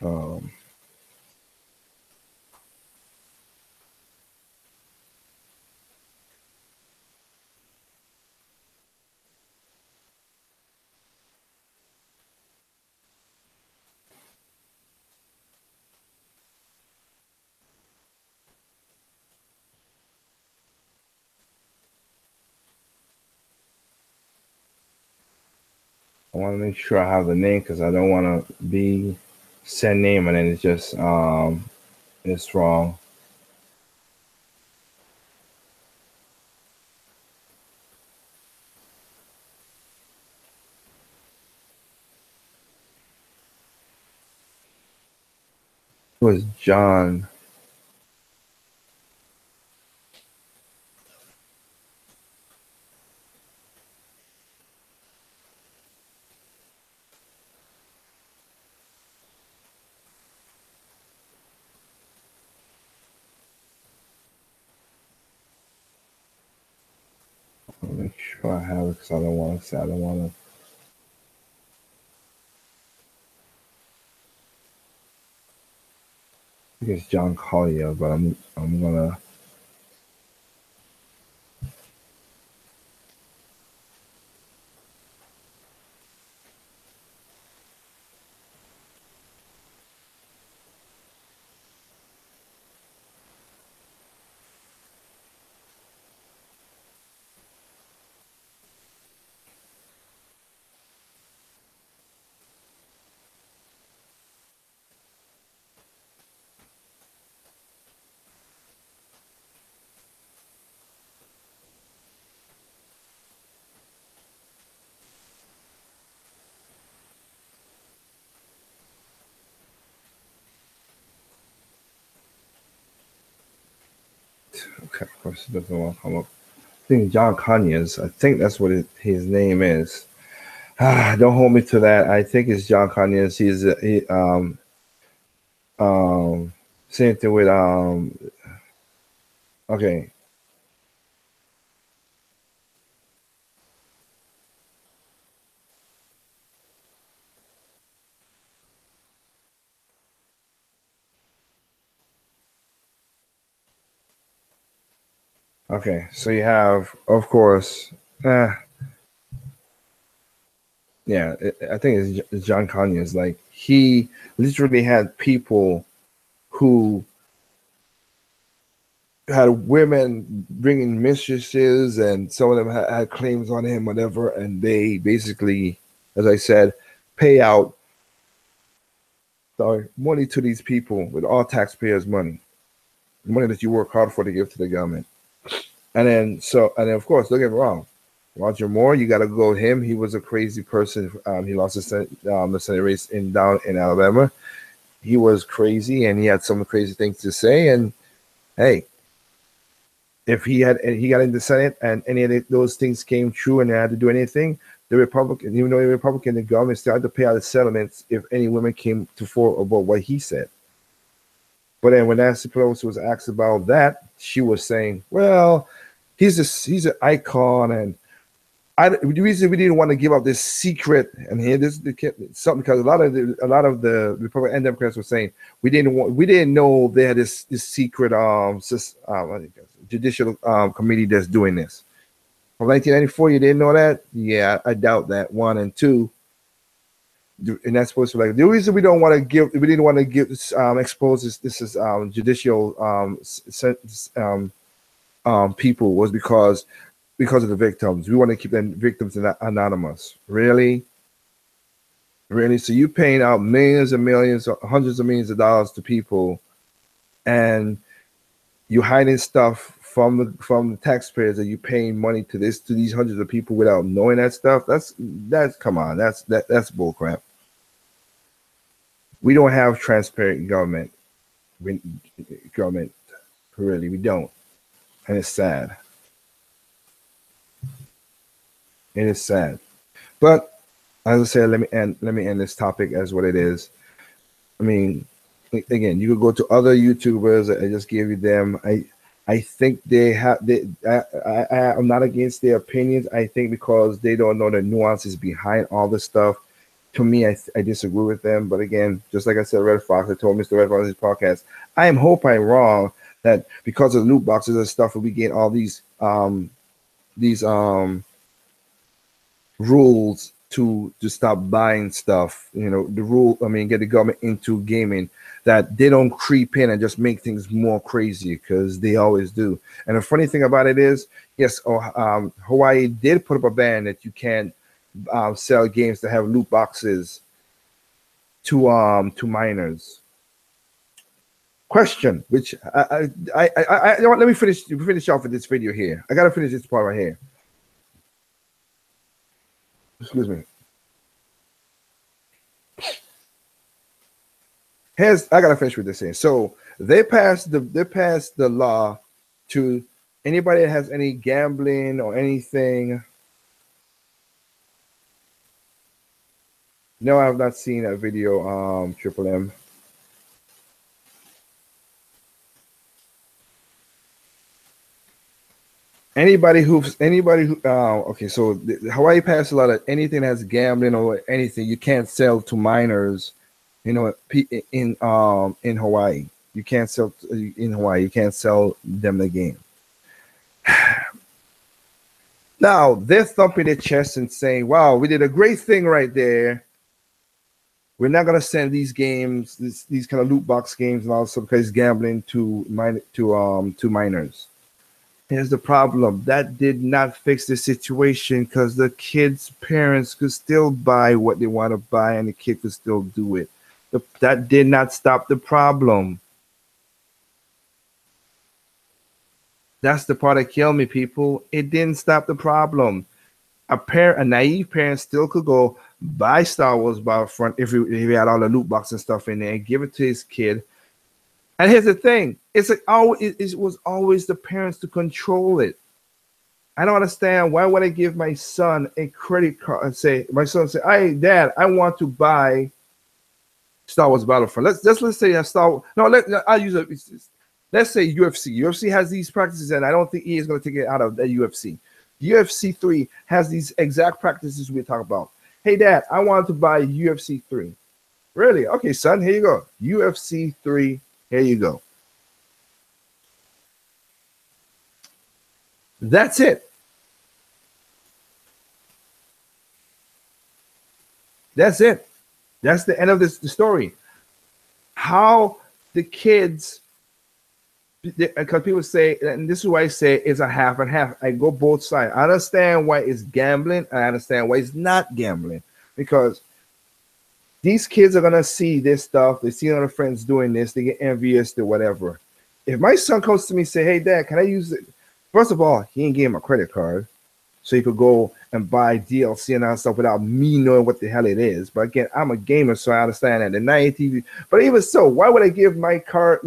um, I want to make sure I have the name because I don't want to be send name and then it's just it's wrong. It was John. I'll make sure I have it because I don't want to say I don't want to. I think it's John Collier, but I'm gonna. Okay, of course it doesn't want to come up. I think John Conyers. I think that's what his name is. Don't hold me to that. I think it's John Conyers. Um same thing with okay. Okay, so you have, of course, uh, yeah, I think it's John Conyers. Like he literally had people who had women bringing mistresses, and some of them had claims on him, whatever, and they basically, as I said, pay out money to these people with all taxpayers' money that you work hard for to give to the government. And then of course, don't get me wrong, Roger Moore, you got to go with him. He was a crazy person. He lost the Senate race down in Alabama. He was crazy, and he had some crazy things to say. And hey, if he got in the Senate and any of those things came true and they had to do anything, the Republican, even though the Republican, the government still had to pay out the settlements if any women came to fore about what he said. But then when Nancy Pelosi was asked about that, she was saying, "Well, he's an icon, and the reason we didn't want to give up this secret and here this something because a lot of the Republicans and Democrats were saying we didn't know they had this secret judicial committee that's doing this from 1994. You didn't know that? Yeah, I doubt that. One and two, and that's supposed to be like the reason we didn't want to give expose this is judicial people was because of the victims. We want to keep the victims anonymous. Really? Really? So you paying out millions and millions, hundreds of millions of dollars to people, and you hiding stuff from the taxpayers that you paying money to these hundreds of people without knowing that stuff. That's come on. That's bullcrap. We don't have transparent government. Government, really, we don't, and it's sad. It is sad. But as I said, let me end this topic as what it is. I mean, again, you could go to other YouTubers. I just gave you them. I I think they have. I'm not against their opinions. I think because they don't know the nuances behind all this stuff. To me, I disagree with them. But again, just like I said, Red Fox, I told Mr. Red Fox in his podcast, I hope I'm wrong that because of loot boxes and stuff, we get all these rules to stop buying stuff. You know, the rule. I mean, get the government into gaming that they don't creep in and just make things more crazy because they always do. And the funny thing about it is, yes, Hawaii did put up a ban that you can't sell games that have loot boxes to minors. Question, which you know what, let me finish off with this video here. I gotta finish this part right here. Excuse me. I gotta finish with this here. So they passed the law to anybody that has any gambling or anything. No, I have not seen that video, Triple M. Anybody who okay, so Hawaii passed a lot of anything that has gambling or anything you can't sell to minors. You know, in Hawaii, you can't sell in Hawaii. You can't sell them the game. Now they're thumping their chest and saying, "Wow, we did a great thing right there. We're not gonna send these games, these kind of loot box games and all stuff because gambling to minors." Here's the problem. That did not fix the situation because the kids' parents could still buy what they want to buy and the kid could still do it. That did not stop the problem. That's the part that killed me, people. It didn't stop the problem. A naive parent still could go buy Star Wars Battlefront if he had all the loot box and stuff in there and give it to his kid. And here's the thing: it's like it was always the parents to control it. I don't understand why would I give my son a credit card and say my son say, "Hey, Dad, I want to buy Star Wars Battlefront." Let's say a I'll use it. Let's say UFC. UFC has these practices, and I don't think EA is going to take it out of the UFC. UFC 3 has these exact practices we talk about. Hey, Dad, I want to buy UFC 3. Really? Okay, son, here you go. UFC 3. Here you go. That's it. That's it. That's the end of the story. How the kids, because people say, and this is why I say it's a half and half. I go both sides. I understand why it's gambling. I understand why it's not gambling. Because these kids are gonna see this stuff. They see other friends doing this. They get envious or whatever. If my son comes to me and say, "Hey, Dad, can I use it?" First of all, he ain't gave him a credit card, so he could go and buy DLC and all stuff without me knowing what the hell it is. But again, I'm a gamer, so I understand that the 90 TV. But even so, why would I give my card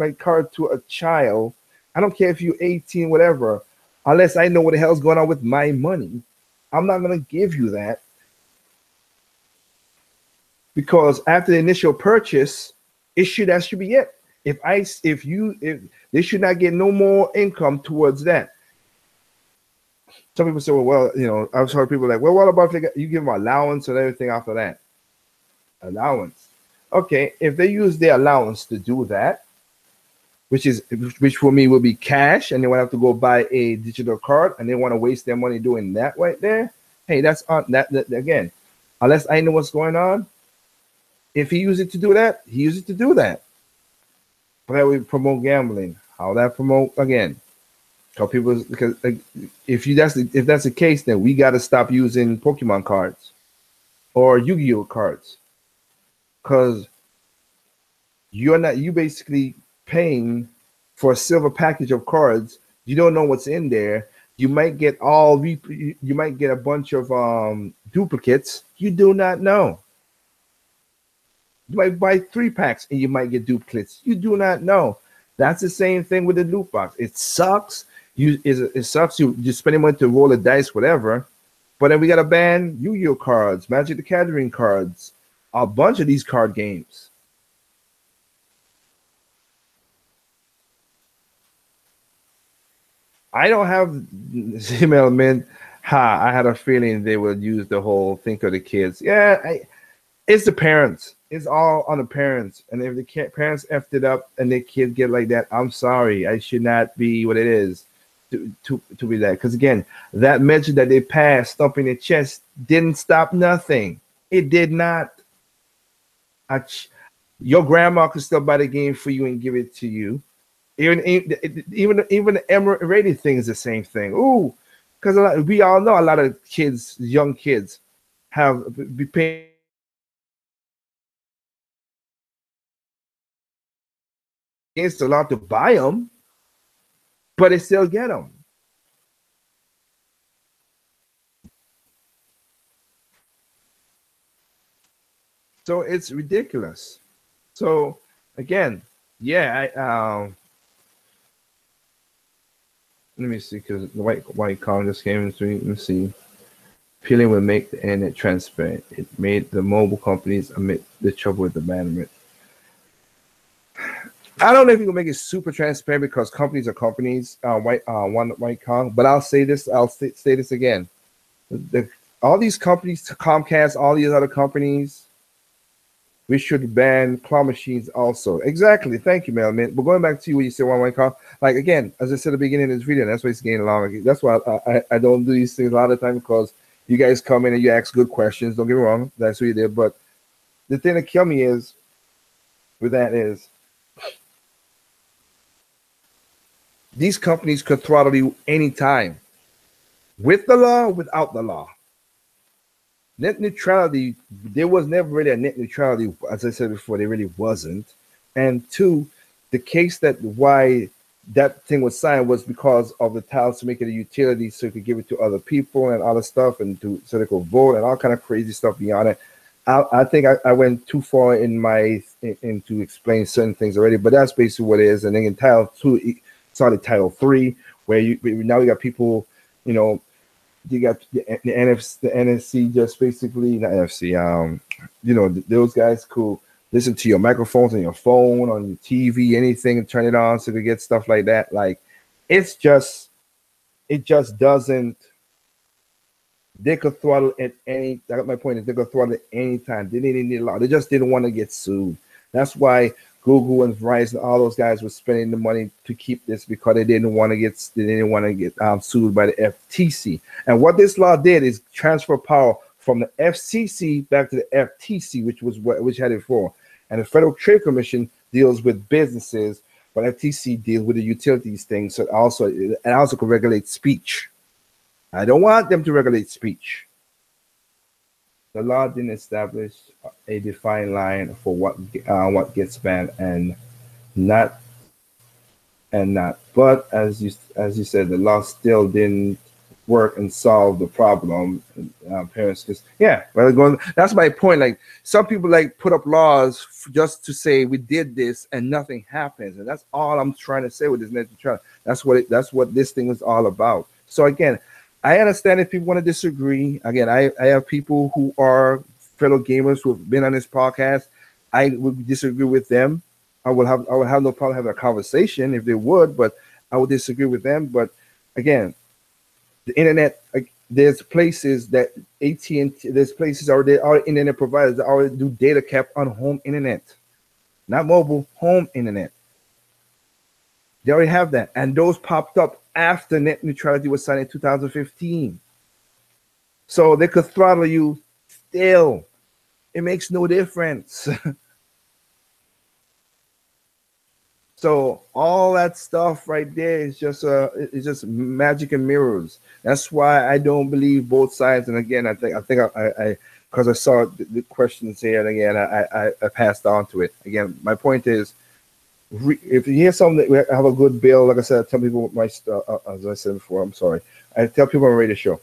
to a child? I don't care if you're 18, whatever, unless I know what the hell's going on with my money. I'm not gonna give you that. Because after the initial purchase, that should be it. If they should not get no more income towards that. Some people say, well, you know, I've heard people like, well, what about if you give them allowance and everything after that? Allowance. Okay, if they use their allowance to do that, which for me will be cash, and they want to have to go buy a digital card, and they want to waste their money doing that right there. Hey, that's on that again. Unless I know what's going on. If he used it to do that, he used it to do that. But that would promote gambling. How that promote again? Because if that's the case, then we got to stop using Pokemon cards or Yu-Gi-Oh cards, because you basically paying for a silver package of cards. You don't know what's in there. You might get a bunch of duplicates. You do not know. You might buy 3 packs and you might get duplicates. You do not know. That's the same thing with the loot box. It sucks. It sucks. You spending money to roll the dice, whatever. But then we got to ban Yu-Gi-Oh cards, Magic the Gathering cards, a bunch of these card games. I don't have email men. Ha! I had a feeling they would use the whole think of the kids. Yeah, it's the parents. It's all on the parents. And if the parents effed it up and the kids get like that, I'm sorry. I should not be what it is to be that. Because again, that measure that they passed, stumping their chest, didn't stop nothing. It did not. I, your grandma could still buy the game for you and give it to you. Even the M-rated thing is the same thing. Ooh, because we all know a lot of kids, young kids, have be paying against the law to buy them, but they still get them. So it's ridiculous. So again, yeah, let me see because the white column just came in. So let me see. Peeling will make the internet transparent. It made the mobile companies admit the trouble with abandonment. I don't know if you can make it super transparent because companies are companies. White column, but I'll say this. I'll say this again. All these companies, Comcast, all these other companies, we should ban claw machines also. Exactly. Thank you, Melvin. But going back to you, what you said, one white column. Like again, as I said at the beginning of this video, that's why it's getting long. That's why I don't do these things a lot of the time because you guys come in and you ask good questions. Don't get me wrong. That's what you did. But the thing that killed me is, with that is, these companies could throttle you anytime, with the law, without the law. Net neutrality, there was never really a net neutrality, as I said before, there really wasn't. And two, the case that why that thing was signed was because of the titles to make it a utility so you could give it to other people and other stuff and so they could vote and all kind of crazy stuff beyond it. I think I went too far into explain certain things already, but that's basically what it is. And then in Title 2, it started Title 3, where now you got people, you got the NFC just basically, not NFC, those guys could listen to your microphones on your phone, on your TV, anything, and turn it on so they get stuff like that. Like, it just doesn't. They could throttle at any. My point is, they could throttle at any time. They didn't need a law. They just didn't want to get sued. That's why Google and Verizon, all those guys were spending the money to keep this because they didn't want to get sued by the FTC. And what this law did is transfer power from the FCC back to the FTC, which had it before. And the Federal Trade Commission deals with businesses, but FTC deals with the utilities thing. So it also can regulate speech. I don't want them to regulate speech. The law didn't establish a defined line for what gets banned and not. But as you said, the law still didn't work and solve the problem. Parents just that's my point. Like, some people like put up laws just to say we did this and nothing happens, and that's all I'm trying to say with this net neutrality. That's what this thing is all about. So again, I understand if people want to disagree. Again, I have people who are fellow gamers who have been on this podcast. I would disagree with them. I would have no problem having a conversation if they would, but I would disagree with them. But again, the internet, there's places that AT&T, there's places already, our internet providers that already do data cap on home internet, not mobile, home internet. They already have that, and those popped up after net neutrality was signed in 2015. So they could throttle you still. It makes no difference. So all that stuff right there is just magic and mirrors. That's why I don't believe both sides. And again, I think I because I saw the questions here, and again I passed on to it. Again, my point is, if you hear something that we have a good bill, like I said, I tell people my as I said before. I'm sorry. I tell people on the radio show,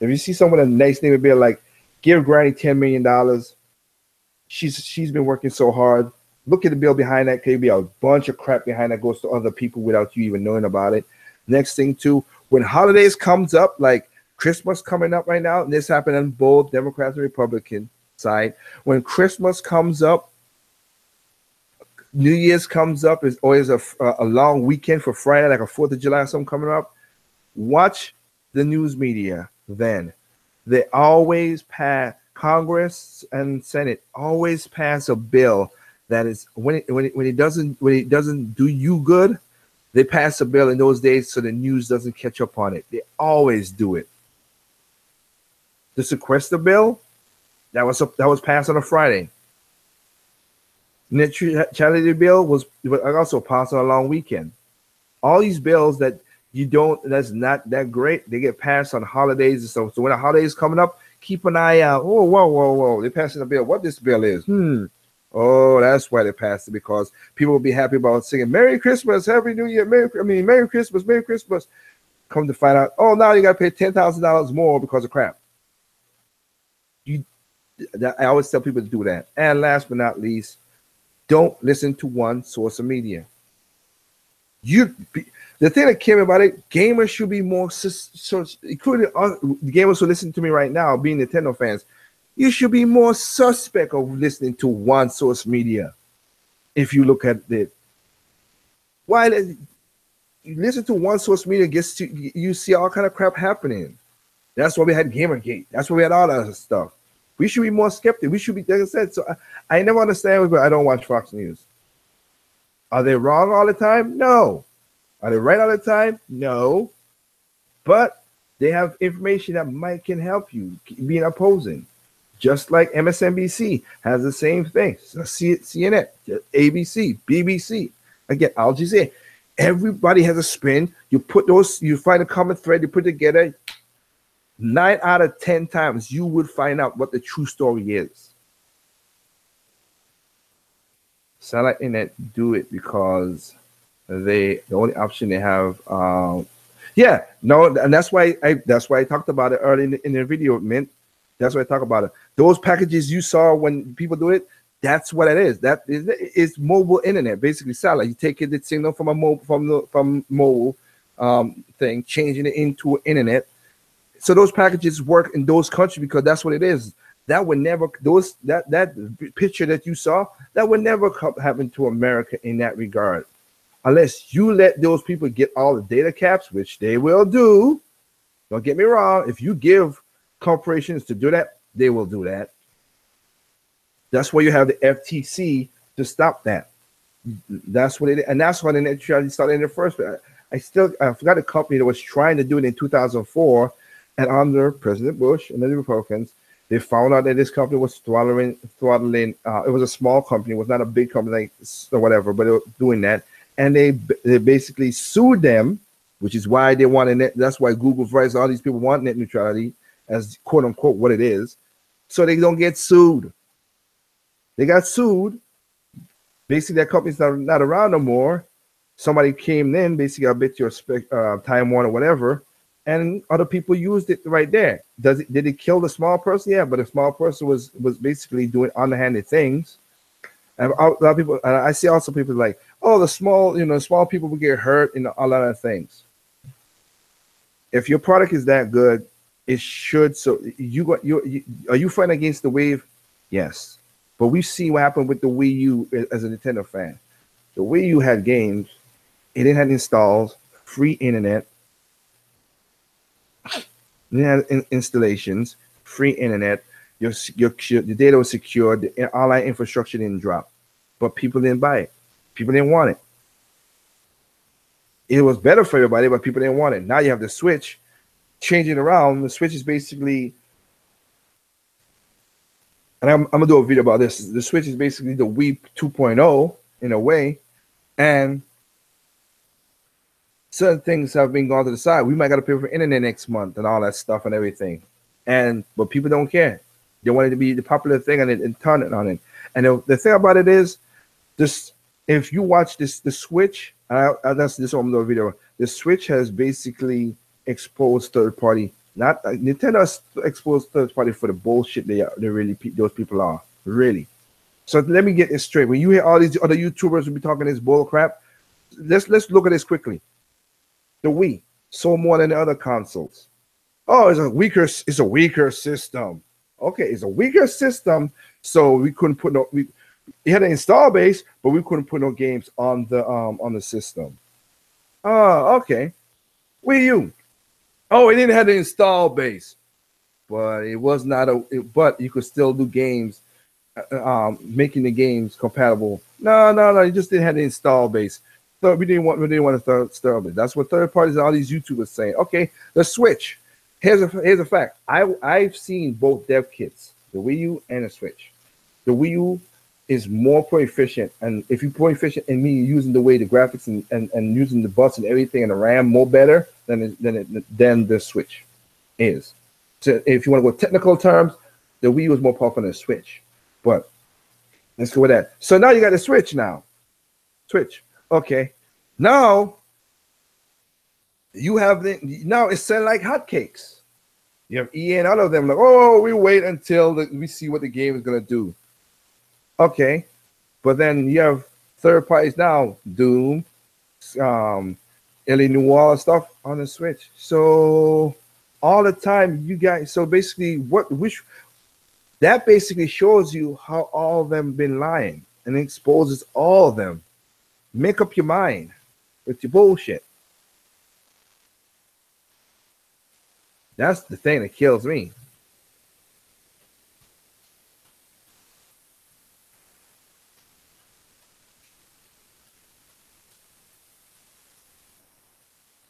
if you see someone a nice name bill, like give Granny $10 million. She's been working so hard. Look at the bill behind that. Could be a bunch of crap behind that goes to other people without you even knowing about it. Next thing too, when holidays comes up, like Christmas coming up right now, and this happened on both Democrats and Republican side. When Christmas comes up, New Year's comes up, is always a long weekend for Friday, like a 4th of July or something coming up. Watch the news media. Then they always pass. Congress and Senate always pass a bill that is when it doesn't do you good. They pass a bill in those days so the news doesn't catch up on it. They always do it. The sequester bill that was passed on a Friday. Neutrality bill was also passed on a long weekend. All these bills that that's not that great, they get passed on holidays and stuff. So when a holiday is coming up, keep an eye out. Oh, whoa. They're passing a bill. What this bill is? Oh, that's why they passed it, because people will be happy about singing Merry Christmas, Happy New Year, Merry Christmas, Merry Christmas. Come to find out, oh, now you got to pay $10,000 more because of crap. I always tell people to do that. And last but not least, don't listen to one source of media. The thing that came about it, gamers should be more, including the gamers who listen to me right now, being Nintendo fans, you should be more suspect of listening to one source media. If you look at it, why you listen to one source media, you see all kind of crap happening. That's why we had Gamergate. That's why we had all that other stuff. We should be more skeptical. We should be, like I said. So I never understand, but I don't watch Fox News. Are they wrong all the time? No. Are they right all the time? No. But they have information that can help you being opposing. Just like MSNBC has the same thing. So CNN, ABC, BBC. Again, I'll just say, everybody has a spin. You find a common thread, you put it together. 9 out of 10 times, you would find out what the true story is. Satellite internet do it because the only option they have. And that's why I talked about it early in the video, Mint. That's why I talk about it. Those packages you saw when people do it, that's what it is. That is mobile internet, basically satellite. You take the signal from a mobile thing, changing it into internet. So those packages work in those countries because that's what it is. That would never that picture that you saw, that would never happen to America in that regard, unless you let those people get all the data caps, which they will do. Don't get me wrong. If you give corporations to do that, they will do that. That's why you have the FTC to stop that. That's what it is, and that's why the neutrality started in the first place. I forgot a company that was trying to do it in 2004, and under President Bush and the Republicans, they found out that this company was throttling. It was a small company, it was not a big company or whatever, but they were doing that, and they basically sued them, which is why they wanted it. That's why Google, Verizon, all these people want net neutrality as quote unquote what it is, so they don't get sued. They got sued. Basically, that company's not around no more. Somebody came in, basically, I bet your Time Warner or whatever, and other people used it right there. Did it kill the small person? Yeah, but the small person was basically doing underhanded things. And a lot of people, and I see also people like, oh, the small people will get hurt in a lot of things. If your product is that good, it should. So are you fighting against the wave? Yes. But we see what happened with the Wii U as a Nintendo fan. The Wii U had games, it didn't have installs, free internet, it didn't have installations, free internet. Your data was secured, the online infrastructure didn't drop, but people didn't buy it. People didn't want it. It was better for everybody, but people didn't want it. Now you have the Switch, changing around. The Switch is basically, and I'm gonna do a video about this. The Switch is basically the Wii 2.0 in a way, and certain things have been gone to the side. We might got to pay for internet next month and all that stuff and everything, but people don't care. They want it to be the popular thing and turn it on it. And the thing about it is, if you watch the Switch, that's this on the video. The Switch has basically exposed third party. Not Nintendo has exposed third party for the bullshit they really those people are really. So let me get this straight. When you hear all these other YouTubers will be talking this bull crap, let's look at this quickly. The Wii sold more than the other consoles. Oh, it's a weaker system. Okay, it's a weaker system, so we couldn't put we had an install base, but we couldn't put no games on the system. Oh, okay. Wii U. Oh, it didn't have the install base, but it was not but you could still do games, making the games compatible. No. You just didn't have the install base. So we didn't want to install it. That's what third parties and all these YouTubers saying. Okay, the Switch. Here's a fact. I've seen both dev kits, the Wii U and the Switch. The Wii U is more proficient, and if you're proficient in me using the way the graphics and using the bus and everything and the RAM more better than the Switch is. So if you want to go technical terms, the Wii U is more powerful than the Switch. But let's go with that. So now you got the Switch now. Switch. Okay. Now you have now it's selling like hotcakes. You have EA and all of them like, oh, we wait until we see what the game is gonna do. Okay, but then you have third parties now, Doom, Ellie Noir and stuff on the Switch. So all the time you guys. So basically, that basically shows you how all of them been lying and exposes all of them. Make up your mind with your bullshit. That's the thing that kills me.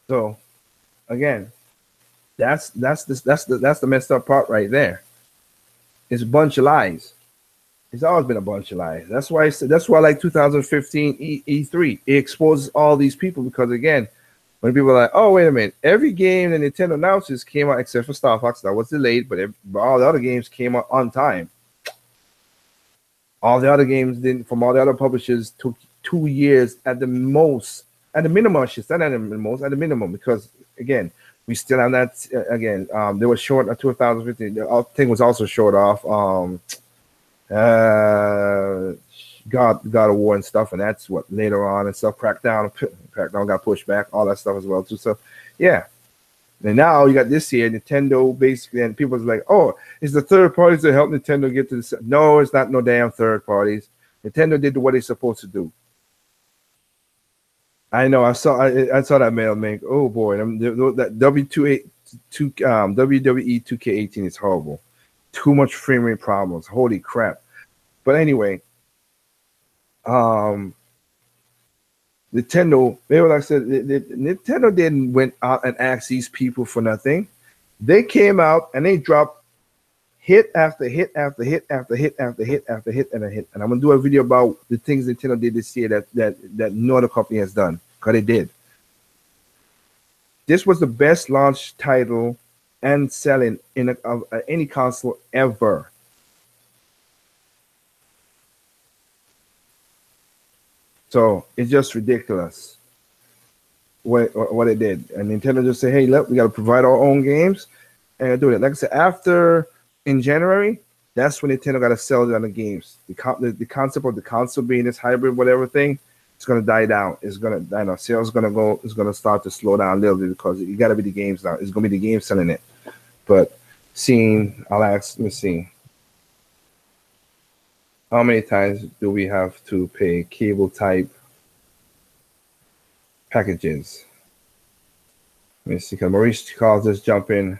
So again, that's the messed up part right there. It's a bunch of lies. It's always been a bunch of lies. That's why like 2015 E3, it exposes all these people because again, when people are like, oh wait a minute, every game that Nintendo announces came out except for Star Fox that was delayed, but all the other games came out on time. All the other games from all the other publishers took 2 years at the most. At the minimum, I should say, not at the most, at the minimum, because again, we still have that. Again, they were short of 2015. The thing was also short off. God of War and stuff, and that's what later on and stuff. Crackdown got pushed back, all that stuff as well too. So, yeah. And now you got this year, Nintendo basically, and people was like, oh, it's the third parties that help Nintendo get to this. No, it's not no damn third parties. Nintendo did what they're supposed to do. I know. I saw that mail make. Oh boy, that WWE 2K18 is horrible. Too much frame rate problems. Holy crap! But anyway, Nintendo. Maybe like I said, Nintendo didn't went out and ask these people for nothing. They came out and they dropped hit after hit after hit after hit after hit after hit and a hit. And I'm gonna do a video about the things Nintendo did this year that no other company has done, because they did. This was the best launch title and selling of any console ever. So it's just ridiculous what it did. And Nintendo just say, hey, look, we got to provide our own games and do it. Like I said, in January, that's when Nintendo got to sell it on the games. The concept of the console being this hybrid whatever thing, it's going to die down. It's going to die down. Sales going to start to slow down a little bit because you got to be the games now. It's going to be the game selling it. But let me see. How many times do we have to pay cable type packages? Let me see. Maurice calls us jump in.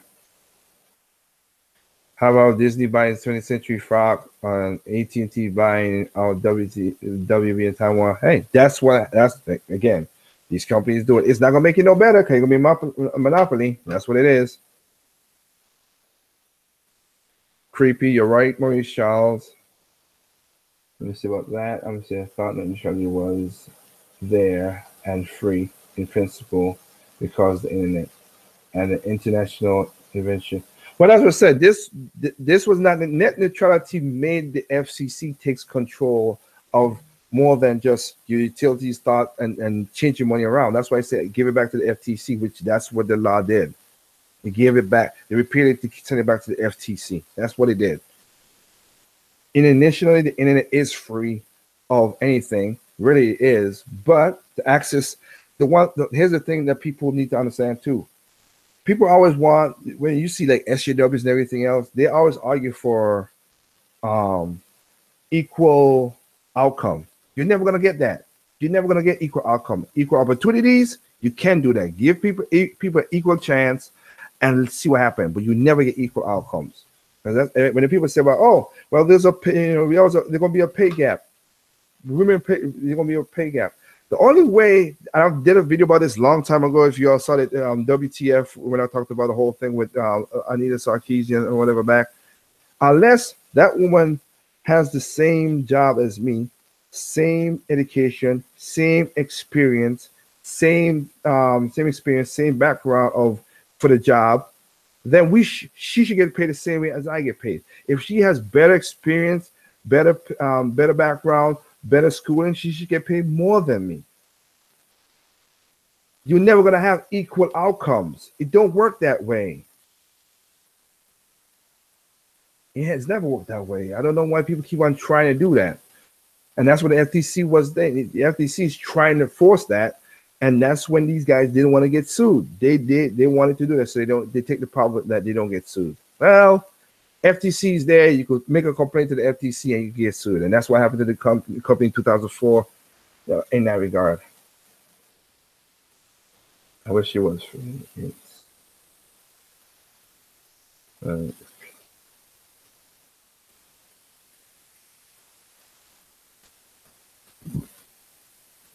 How about Disney buying 20th Century Fox and AT&T buying our WB in Taiwan? Hey, that's again, these companies do it. It's not gonna make it no better because it's gonna be a monopoly. That's what it is. Creepy, you're right, Maurice Charles. Let me see about that. I'm gonna say I thought that neutrality was there and free in principle because the internet and the international invention. Well, as I said, this was not the net neutrality made the FCC takes control of more than just your utilities start and change your money around. That's why I said give it back to the FTC, which that's what the law did. They gave it back. They repeated it to send it back to the FTC. That's what it did. And initially, the internet is free of anything, really it is. But the access, here's the thing that people need to understand too. People always want, when you see like SJWs and everything else, they always argue for equal outcome. You're never gonna get that. You're never gonna get equal outcome, equal opportunities. You can do that. Give people equal chance, and see what happens. But you never get equal outcomes. And when the people say, "Well, oh, well, there's a we also there's going to be a pay gap. Women pay, there's going to be a pay gap." The only way I did a video about this long time ago. If you all saw it, WTF, when I talked about the whole thing with Anita Sarkeesian or whatever back, unless that woman has the same job as me, same education, same experience, same experience, same background of for the job, then she should get paid the same way as I get paid. If she has better experience, better background, better schooling, she should get paid more than me. You're never gonna have equal outcomes. It don't work that way. It has never worked that way. I don't know why people keep on trying to do that. And that's what the FTC was there. The FTC is trying to force that. And that's when these guys didn't want to get sued. They wanted to do that, so they take the problem that they don't get sued. Well, FTC is there. You could make a complaint to the FTC and you get sued. And that's what happened to the company in 2004 in that regard. I wish it was for me.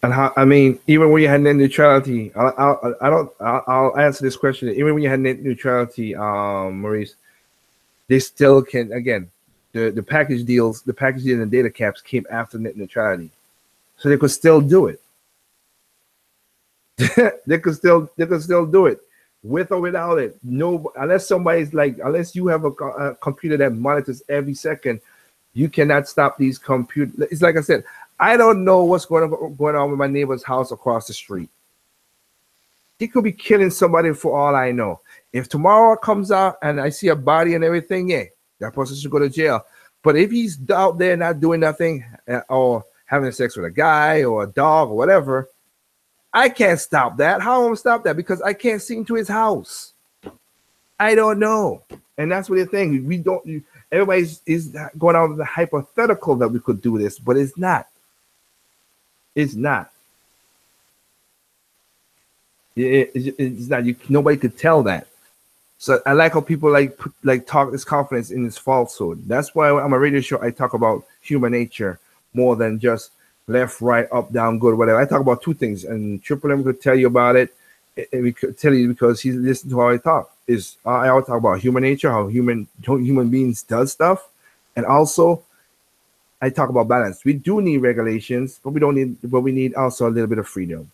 And how, I mean, even when you had net neutrality, I'll answer this question. Even when you had net neutrality, Maurice, they still can, again, the package deals, the package deals and data caps came after net neutrality. So they could still do it. they could still do it with or without it. No, unless somebody's like, unless you have a computer that monitors every second, you cannot stop these computers. It's like I said, I don't know what's going on with my neighbor's house across the street. He could be killing somebody for all I know. If tomorrow comes out and I see a body and everything, yeah, that person should go to jail. But if he's out there not doing nothing or having sex with a guy or a dog or whatever, I can't stop that. How am I going to stop that? Because I can't see into his house. I don't know. And that's what the thing. We don't. Everybody is going out with the hypothetical that we could do this, but it's not. It's not. It's not. Nobody could tell that. So I like how people like talk this confidence in this falsehood. That's why on my radio show I talk about human nature more than just left, right, up, down, good, whatever. I talk about two things, and Triple M could tell you about it. And we could tell you because he listened to how I talk. I always talk about human nature, how human beings does stuff, and also I talk about balance. We do need regulations, but we need also a little bit of freedom.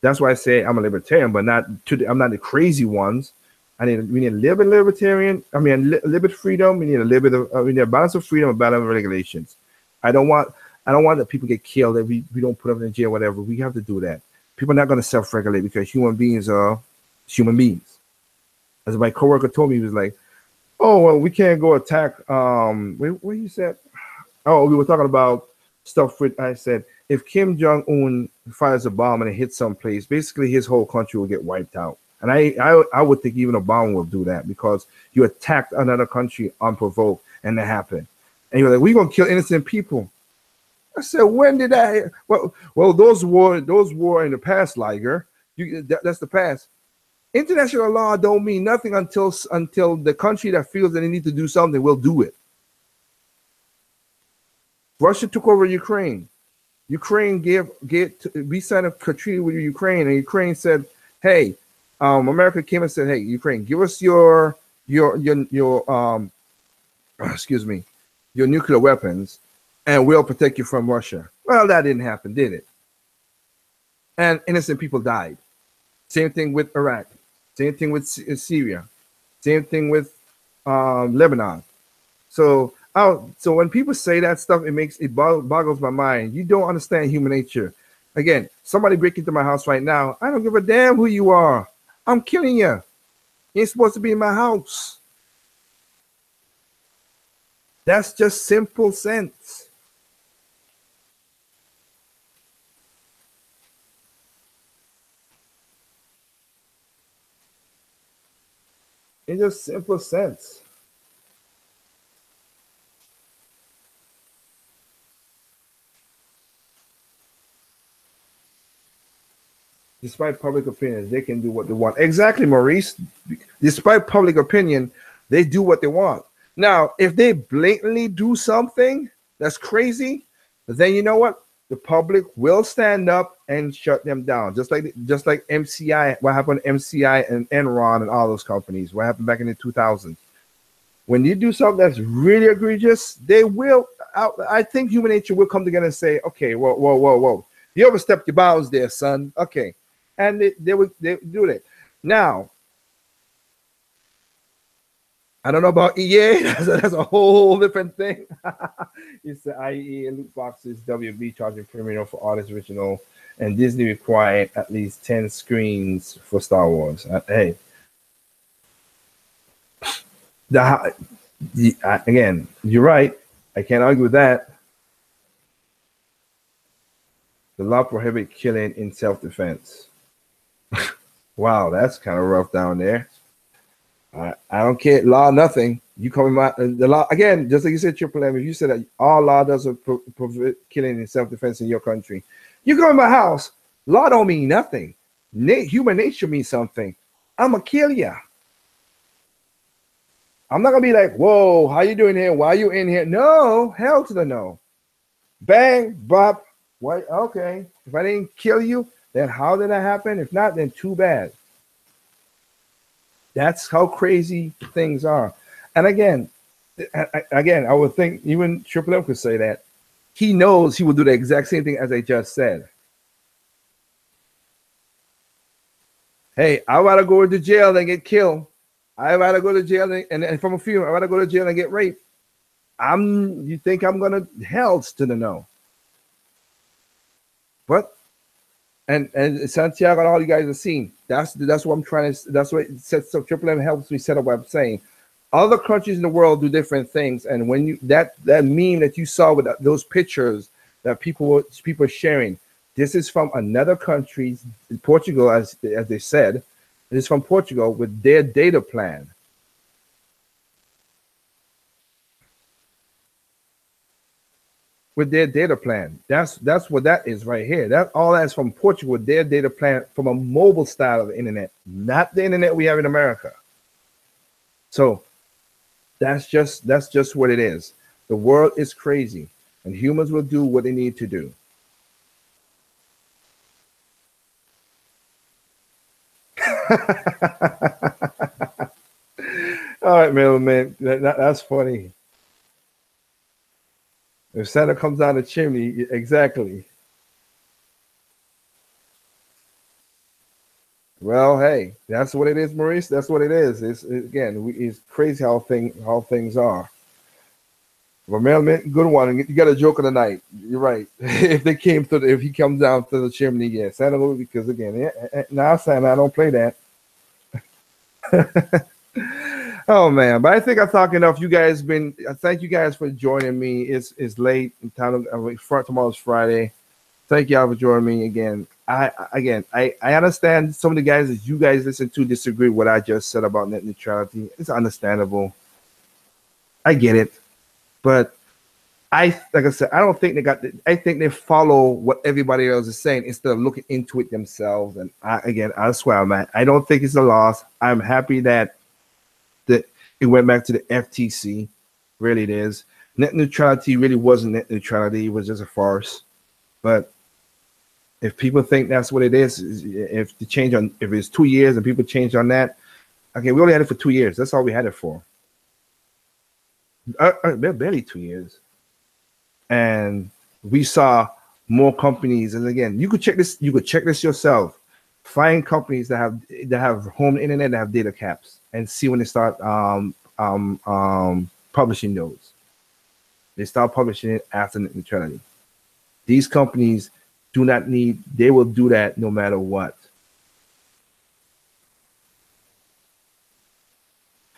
That's why I say I'm a libertarian, but I'm not the crazy ones. We need a little bit of libertarian. I mean, a little bit of freedom. We need a little bit of we need a balance of freedom, a balance of regulations. I don't want that people get killed, that we don't put them in jail, whatever. We have to do that. People are not going to self-regulate because human beings are human beings. As my coworker told me, he was like, "Oh, well, we can't go attack." What you said? Oh, we were talking about stuff with. I said, if Kim Jong-un fires a bomb and it hits someplace, basically his whole country will get wiped out. And I would think even Obama will do that because you attacked another country unprovoked and that happened. And you're like, we're going to kill innocent people. I said, when did that? Well, those were in the past, Liger. That's the past. International law don't mean nothing until the country that feels that they need to do something will do it. Russia took over Ukraine. Ukraine we signed a treaty with Ukraine, and Ukraine said, "Hey, America came and said, hey, Ukraine, give us your excuse me, your nuclear weapons, and we'll protect you from Russia." Well, that didn't happen, did it? And innocent people died. Same thing with Iraq. Same thing with Syria. Same thing with Lebanon. So when people say that stuff, it boggles my mind. You don't understand human nature. Again, somebody break into my house right now. I don't give a damn who you are. I'm killing you. You ain't supposed to be in my house. That's just simple sense. It's just simple sense. Despite public opinion, they can do what they want. Exactly, Maurice. Despite public opinion, they do what they want. Now, if they blatantly do something that's crazy, then you know what? The public will stand up and shut them down. Just like MCI, what happened to MCI and Enron and all those companies? What happened back in the 2000s? When you do something that's really egregious, they will. I think human nature will come together and say, "Okay, whoa, whoa, whoa, whoa! You overstepped your bounds there, son." Okay, and they do that. Now, I don't know about EA. That's a whole different thing. It's the IEA loot boxes, WB charging premium for artists original, and Disney required at least 10 screens for Star Wars. Hey, again, you're right. I can't argue with that. The law prohibits killing in self-defense. Wow, that's kind of rough down there. I don't care. Law, nothing. You come in the law again, just like you said, Triple M. If you said that all law does is prohibit killing in self-defense in your country, you go in my house. Law don't mean nothing. Human nature means something. I'm gonna kill you. I'm not gonna be like, whoa, how you doing here? Why are you in here? No, hell to the no. Bang, bop. What? Okay. If I didn't kill you, then how did that happen? If not, then too bad. That's how crazy things are. And again, I would think even Triple M could say that. He knows he will do the exact same thing as I just said. Hey, I'd rather go to jail than get killed. I'd rather go to jail and from a few, I'd rather go to jail and get raped. You think I'm gonna hell's to the no. But and Santiago and all you guys have seen. That's what I'm trying to. That's what it sets up. Triple M helps me set up what I'm saying. Other countries in the world do different things, and when you that meme that you saw with those pictures that people are sharing, this is from another country, Portugal, as they said. It is from Portugal with their data plan. With their data plan. That's what that is right here. That's from Portugal with their data plan from a mobile style of the internet, not the internet we have in America. So that's just what it is. The world is crazy, and humans will do what they need to do. All right, man. That's funny. If Santa comes down the chimney, exactly. Well, hey, that's what it is, Maurice. That's what it is. It's crazy how things are. Well, man, good one. You got a joke of the night. You're right. If he comes down to the chimney, yeah, Santa will, because again, now Santa, I don't play that. Oh man, but I think I talked enough. You guys thank you guys for joining me. It's late. Tomorrow's Friday. Thank y'all for joining me again. I understand some of the guys that you guys listen to disagree with what I just said about net neutrality. It's understandable. I get it, but like I said, I don't think I think they follow what everybody else is saying instead of looking into it themselves. And I swear, man, I don't think it's a loss. I'm happy that it went back to the FTC. Really, it is. Net neutrality really wasn't net neutrality. It was just a farce. But if people think that's what it is, if it's 2 years and people change on that, okay, we only had it for 2 years. That's all we had it for. Barely 2 years. And we saw more companies. And again, you could check this. You could check this yourself. Find companies that have home internet that have data caps, and see when they start publishing those. They start publishing it after net neutrality. These companies do not need. They will do that no matter what.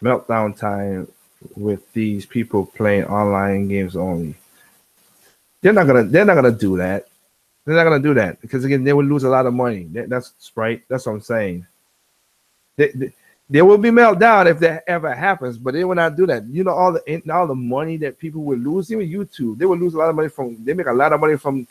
Meltdown time with these people playing online games only. They're not gonna do that. They're not gonna do that because again, they will lose a lot of money. That's right. That's what I'm saying. They will be meltdown if that ever happens, but they will not do that. You know, all the money that people will lose, even YouTube, they will lose a lot of money from. They make a lot of money from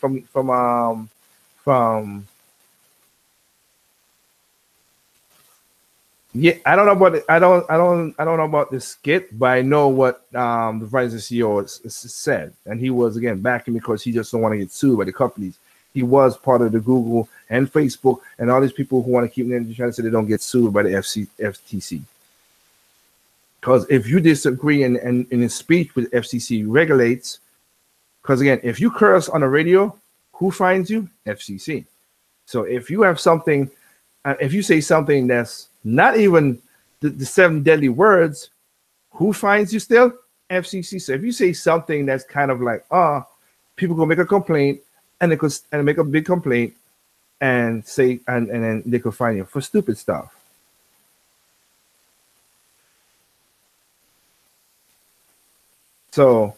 Yeah, I don't know about I don't know about the skit, but I know what the Verizon CEO said, and he was again backing because he just don't want to get sued by the companies. He was part of the Google and Facebook and all these people who want to keep them trying to say they don't get sued by the FTC. Because if you disagree and in a speech with FCC regulates, because again, if you curse on the radio, who finds you? FCC. So if you have something, if you say something that's not even the seven deadly words, who finds you still? FCC. So if you say something that's kind of like, people go make a complaint, and they could and make a big complaint, and say, and then they could find you for stupid stuff. So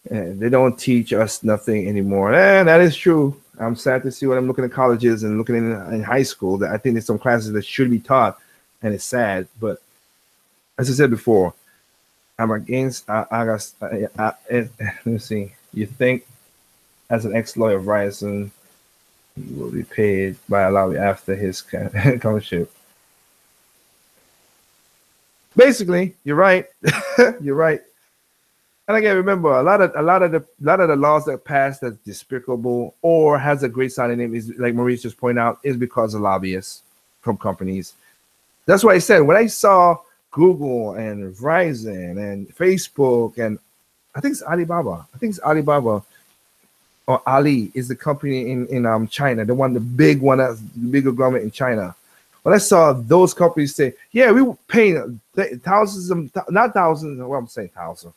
they don't teach us nothing anymore. And that is true. I'm sad to see when I'm looking at colleges and looking in high school that I think there's some classes that should be taught, and it's sad. But as I said before, I'm against. Let me see. You think as an ex-lawyer of Ryerson, he will be paid by a lobby after his companionship. Basically, you're right. You're right. And again, remember a lot of the laws that pass that's despicable or has a great sounding name is like Maurice just pointed out is because of lobbyists from companies. That's why I said when I saw Google and Verizon and Facebook and I think it's Alibaba. I think it's Alibaba or Ali is the company in China, the one, the big one that's the bigger government in China. When I saw those companies say, "Yeah, we were paying thousands of not thousands, well, I'm saying thousands,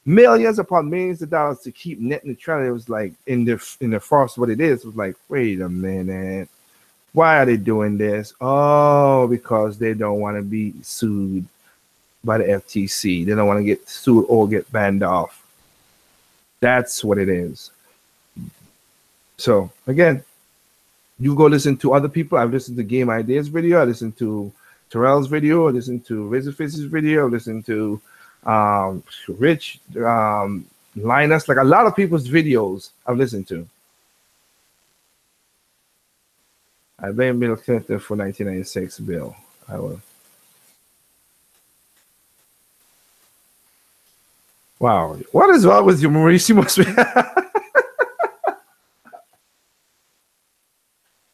millions upon millions of dollars to keep net neutrality," it was like in the farce what it is. It was like, wait a minute, why are they doing this? Oh, because they don't want to be sued by the FTC. They don't want to get sued or get banned off. That's what it is. So again, you go listen to other people. I've listened to Game Ideas video. I listened to Terrell's video. I listened to Razorface's video. I listened to Rich, Linus, like a lot of people's videos I've listened to. I blame Bill Clinton for 1996 bill. I will. Wow, what is wrong with you, Maurice? You must be.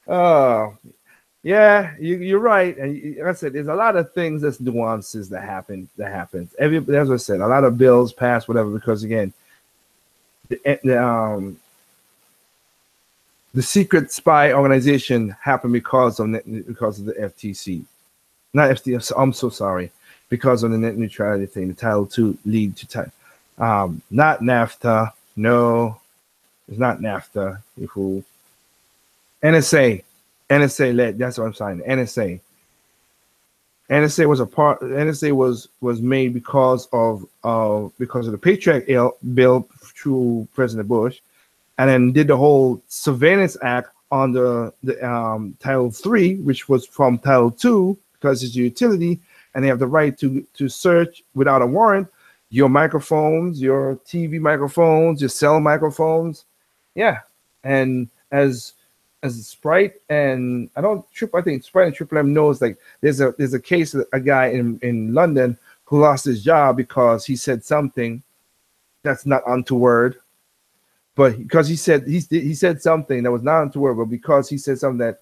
Oh, yeah, you're right. And like I said, there's a lot of things that's nuances that happen. That happens. As I said, a lot of bills pass, whatever, because again, the secret spy organization happened because of the FTC, not FTC. I'm so sorry, because of the net neutrality thing. The Title II lead to not NAFTA. No, it's not NAFTA. You fool. NSA, NSA led. That's what I'm saying. NSA was a part. NSA was made because of the Patriot bill through President Bush, and then did the whole Surveillance Act on the Title III, which was from Title II because it's a utility, and they have the right to search without a warrant your microphones, your TV microphones, your cell microphones. Yeah, and as Sprite and I think Sprite and Triple M knows, like there's a case of a guy in London who lost his job because he said something that's not untoward, but because he said something that was not untoward, but because he said something that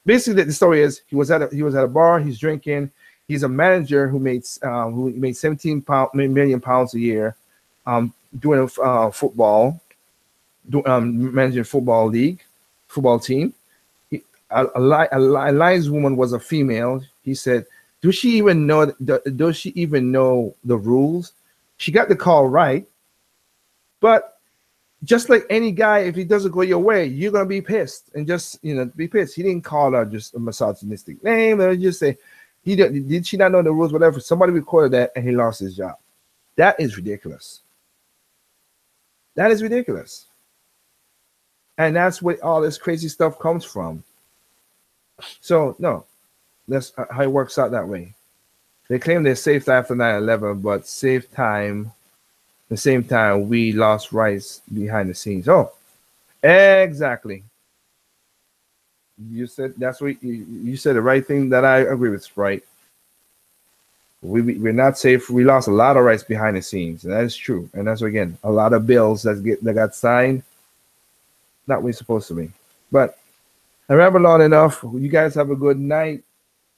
basically the story is he was at a bar, he's drinking, he's a manager who made 17 million pounds a year, doing football, managing football league. Football team. A lineswoman was a female. He said, does she even know the rules? She got the call right, but just like any guy, if he doesn't go your way, you're gonna be pissed and just be pissed. He didn't call her just a misogynistic name. Let me just say, did she not know the rules? Whatever. Somebody recorded that and he lost his job. That is ridiculous. That is ridiculous. And that's where all this crazy stuff comes from. So no, that's how it works out that way. They claim they're safe after 9/11, but safe time. The same time we lost rights behind the scenes. Oh, exactly. You said that's what you said the right thing that I agree with, Sprite. we're not safe. We lost a lot of rights behind the scenes, and that is true. And that's again a lot of bills that got signed, not what we're supposed to be. But I rambled on enough. You guys have a good night.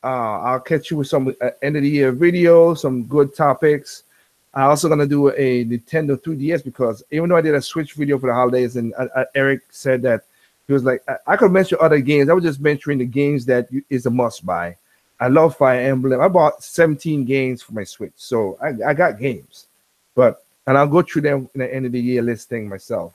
I'll catch you with some end of the year video, some good topics. I'm also gonna do a Nintendo 3DS because even though I did a Switch video for the holidays, and Eric said that he was like, I could mention other games. I was just mentioning the games that is a must buy. I love Fire Emblem. I bought 17 games for my Switch, so I got games. And I'll go through them in the end of the year listing myself.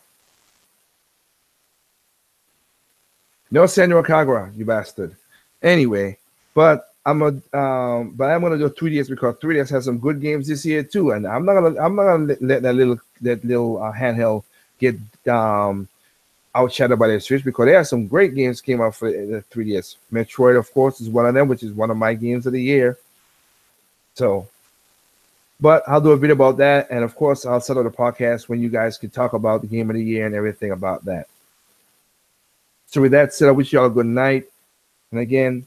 No Senor Kagura, you bastard. Anyway, but I'm gonna do 3DS because 3DS has some good games this year too, and I'm not gonna let that little handheld get outshadowed by the Switch because there are some great games came out for the 3DS. Metroid, of course, is one of them, which is one of my games of the year. So, but I'll do a video about that, and of course, I'll set up the podcast when you guys can talk about the game of the year and everything about that. So with that said, I wish you all a good night, and again,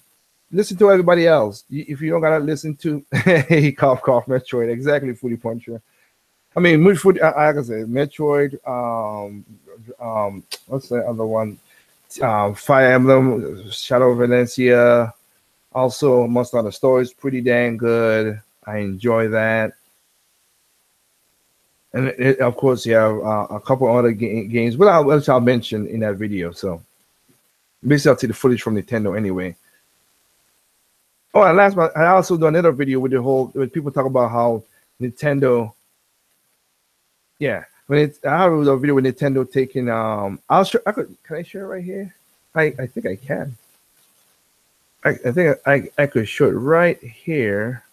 listen to everybody else. If you don't gotta listen to, hey, cough, Metroid, exactly, Foodie Puncher. I mean, I can say Metroid. What's the other one? Fire Emblem, Shadow of Valencia. Also, Monster Hunter Stories, pretty dang good. I enjoy that. And of course, you have a couple other games, which I'll mention in that video. So, basically, I'll see the footage from Nintendo anyway. Oh, and last month, I also do another video with when people talk about how Nintendo. Yeah, I have a video with Nintendo taking. I'll show. Can I share it right here? I think I can. I think I could show it right here,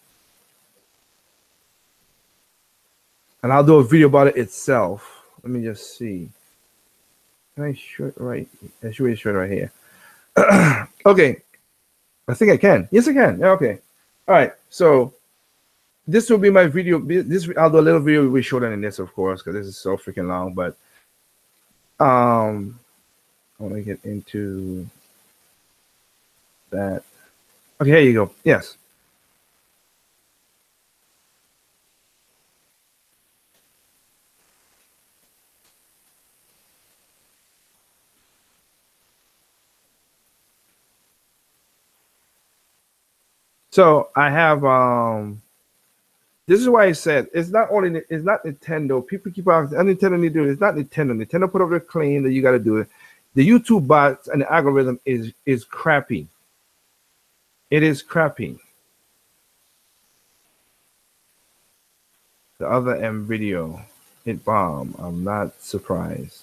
and I'll do a video about it itself. Let me just see. Can I show it right? I should show it right here. Okay, I think I can. Yes, I can. Yeah, okay. All right. So this will be my video. I'll do a little video. We shorter than this, of course, because this is so freaking long. But I want to get into that. Okay, here you go. Yes. So I have this is why I said it's not Nintendo. People keep asking, Nintendo need to do it. It's not Nintendo. Nintendo put up their claim that you got to do it. The YouTube bots and the algorithm is crappy. It is crappy. The other M video, it bombed. I'm not surprised.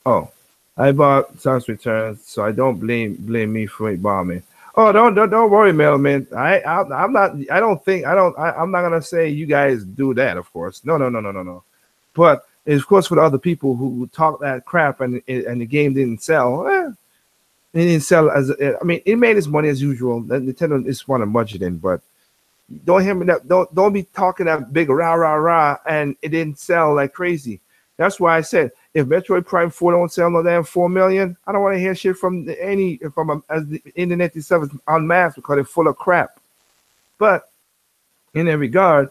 Oh, I bought Sans Returns, so I don't blame me for it bombing. Oh, don't worry, Mailman. I'm not. I'm not gonna say you guys do that. Of course, no. But of course, for the other people who talk that crap and the game didn't sell, it didn't sell as. I mean, it made its money as usual. Nintendo is want to budgeting, but don't hear me. Don't be talking that big rah, and it didn't sell like crazy. That's why I said if Metroid Prime 4 don't sell no damn 4 million, I don't want to hear shit from as the internet itself is en masse because it's full of crap. But in that regard,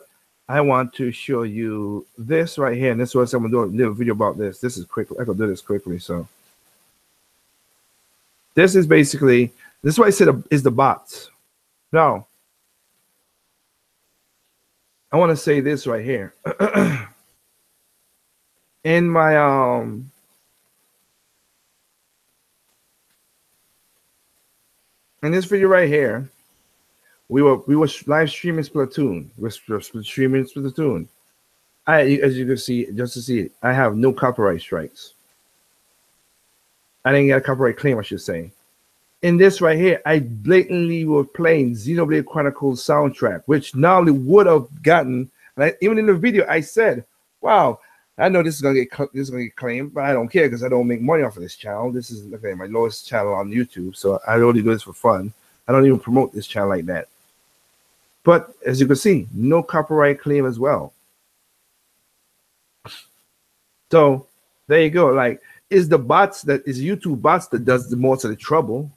I want to show you this right here, and this is what I'm gonna do a little video about this. This is quick. I can do this quickly. So this is basically this is what I said is the bots. Now I want to say this right here. In my in this video right here, we were live streaming Splatoon. We're streaming Splatoon. As you can see, just to see it, I have no copyright strikes. I didn't get a copyright claim, I should say. In this right here, I blatantly were playing Xenoblade Chronicles soundtrack, which normally would have gotten. And even in the video, I said, "Wow, I know this is gonna get claimed, but I don't care because I don't make money off of this channel. This is my lowest channel on YouTube, so I only do this for fun. I don't even promote this channel like that." But as you can see, no copyright claim as well. So there you go. Like, is YouTube bots that does the most of the trouble?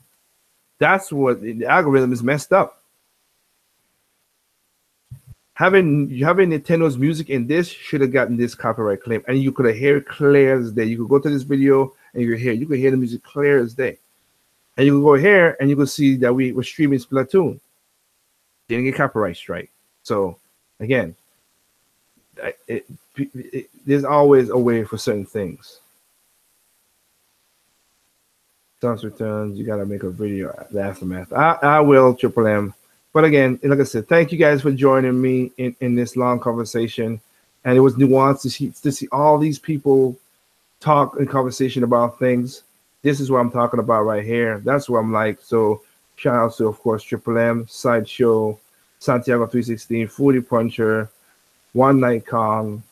That's what the algorithm is messed up. Having Nintendo's music in this should have gotten this copyright claim, and you could have heard it clear as day. You could go to this video and you could hear the music clear as day, and you could go here and you could see that we were streaming Splatoon. Didn't get copyright strike. So again, there's always a way for certain things. Songs returns. You gotta make a video the aftermath. I will, Triple M. But again, like I said, thank you guys for joining me in this long conversation. And it was nuanced to see all these people talk in conversation about things. This is what I'm talking about right here. That's what I'm like. So shout out to, of course, Triple M, Sideshow, Santiago 316, Foodie Puncher, One Night Kong.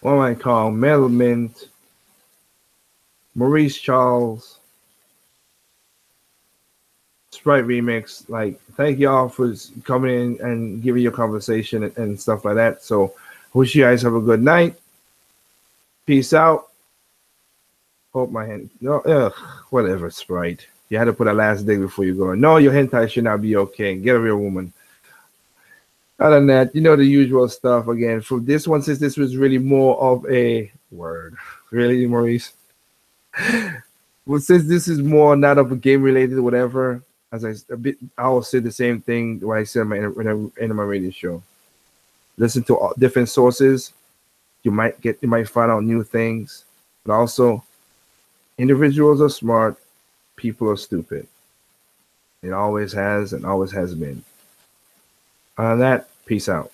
One Night Kong, Metal Mint, Maurice Charles, Sprite Remix. Like, thank y'all for coming in and giving your conversation and stuff like that. So, wish you guys have a good night. Peace out. Hope my hand. No, whatever, Sprite. You had to put a last day before you go. No, your hentai should not be okay. Get a real woman. Other than that, you know the usual stuff. Again, for this one, since this was really more of a word, really, Maurice. Well, since this is more not of a game related, whatever, I will say the same thing what I said in my radio show. Listen to all different sources. You might find out new things, but also individuals are smart, people are stupid. It always has and always has been. On that, peace out.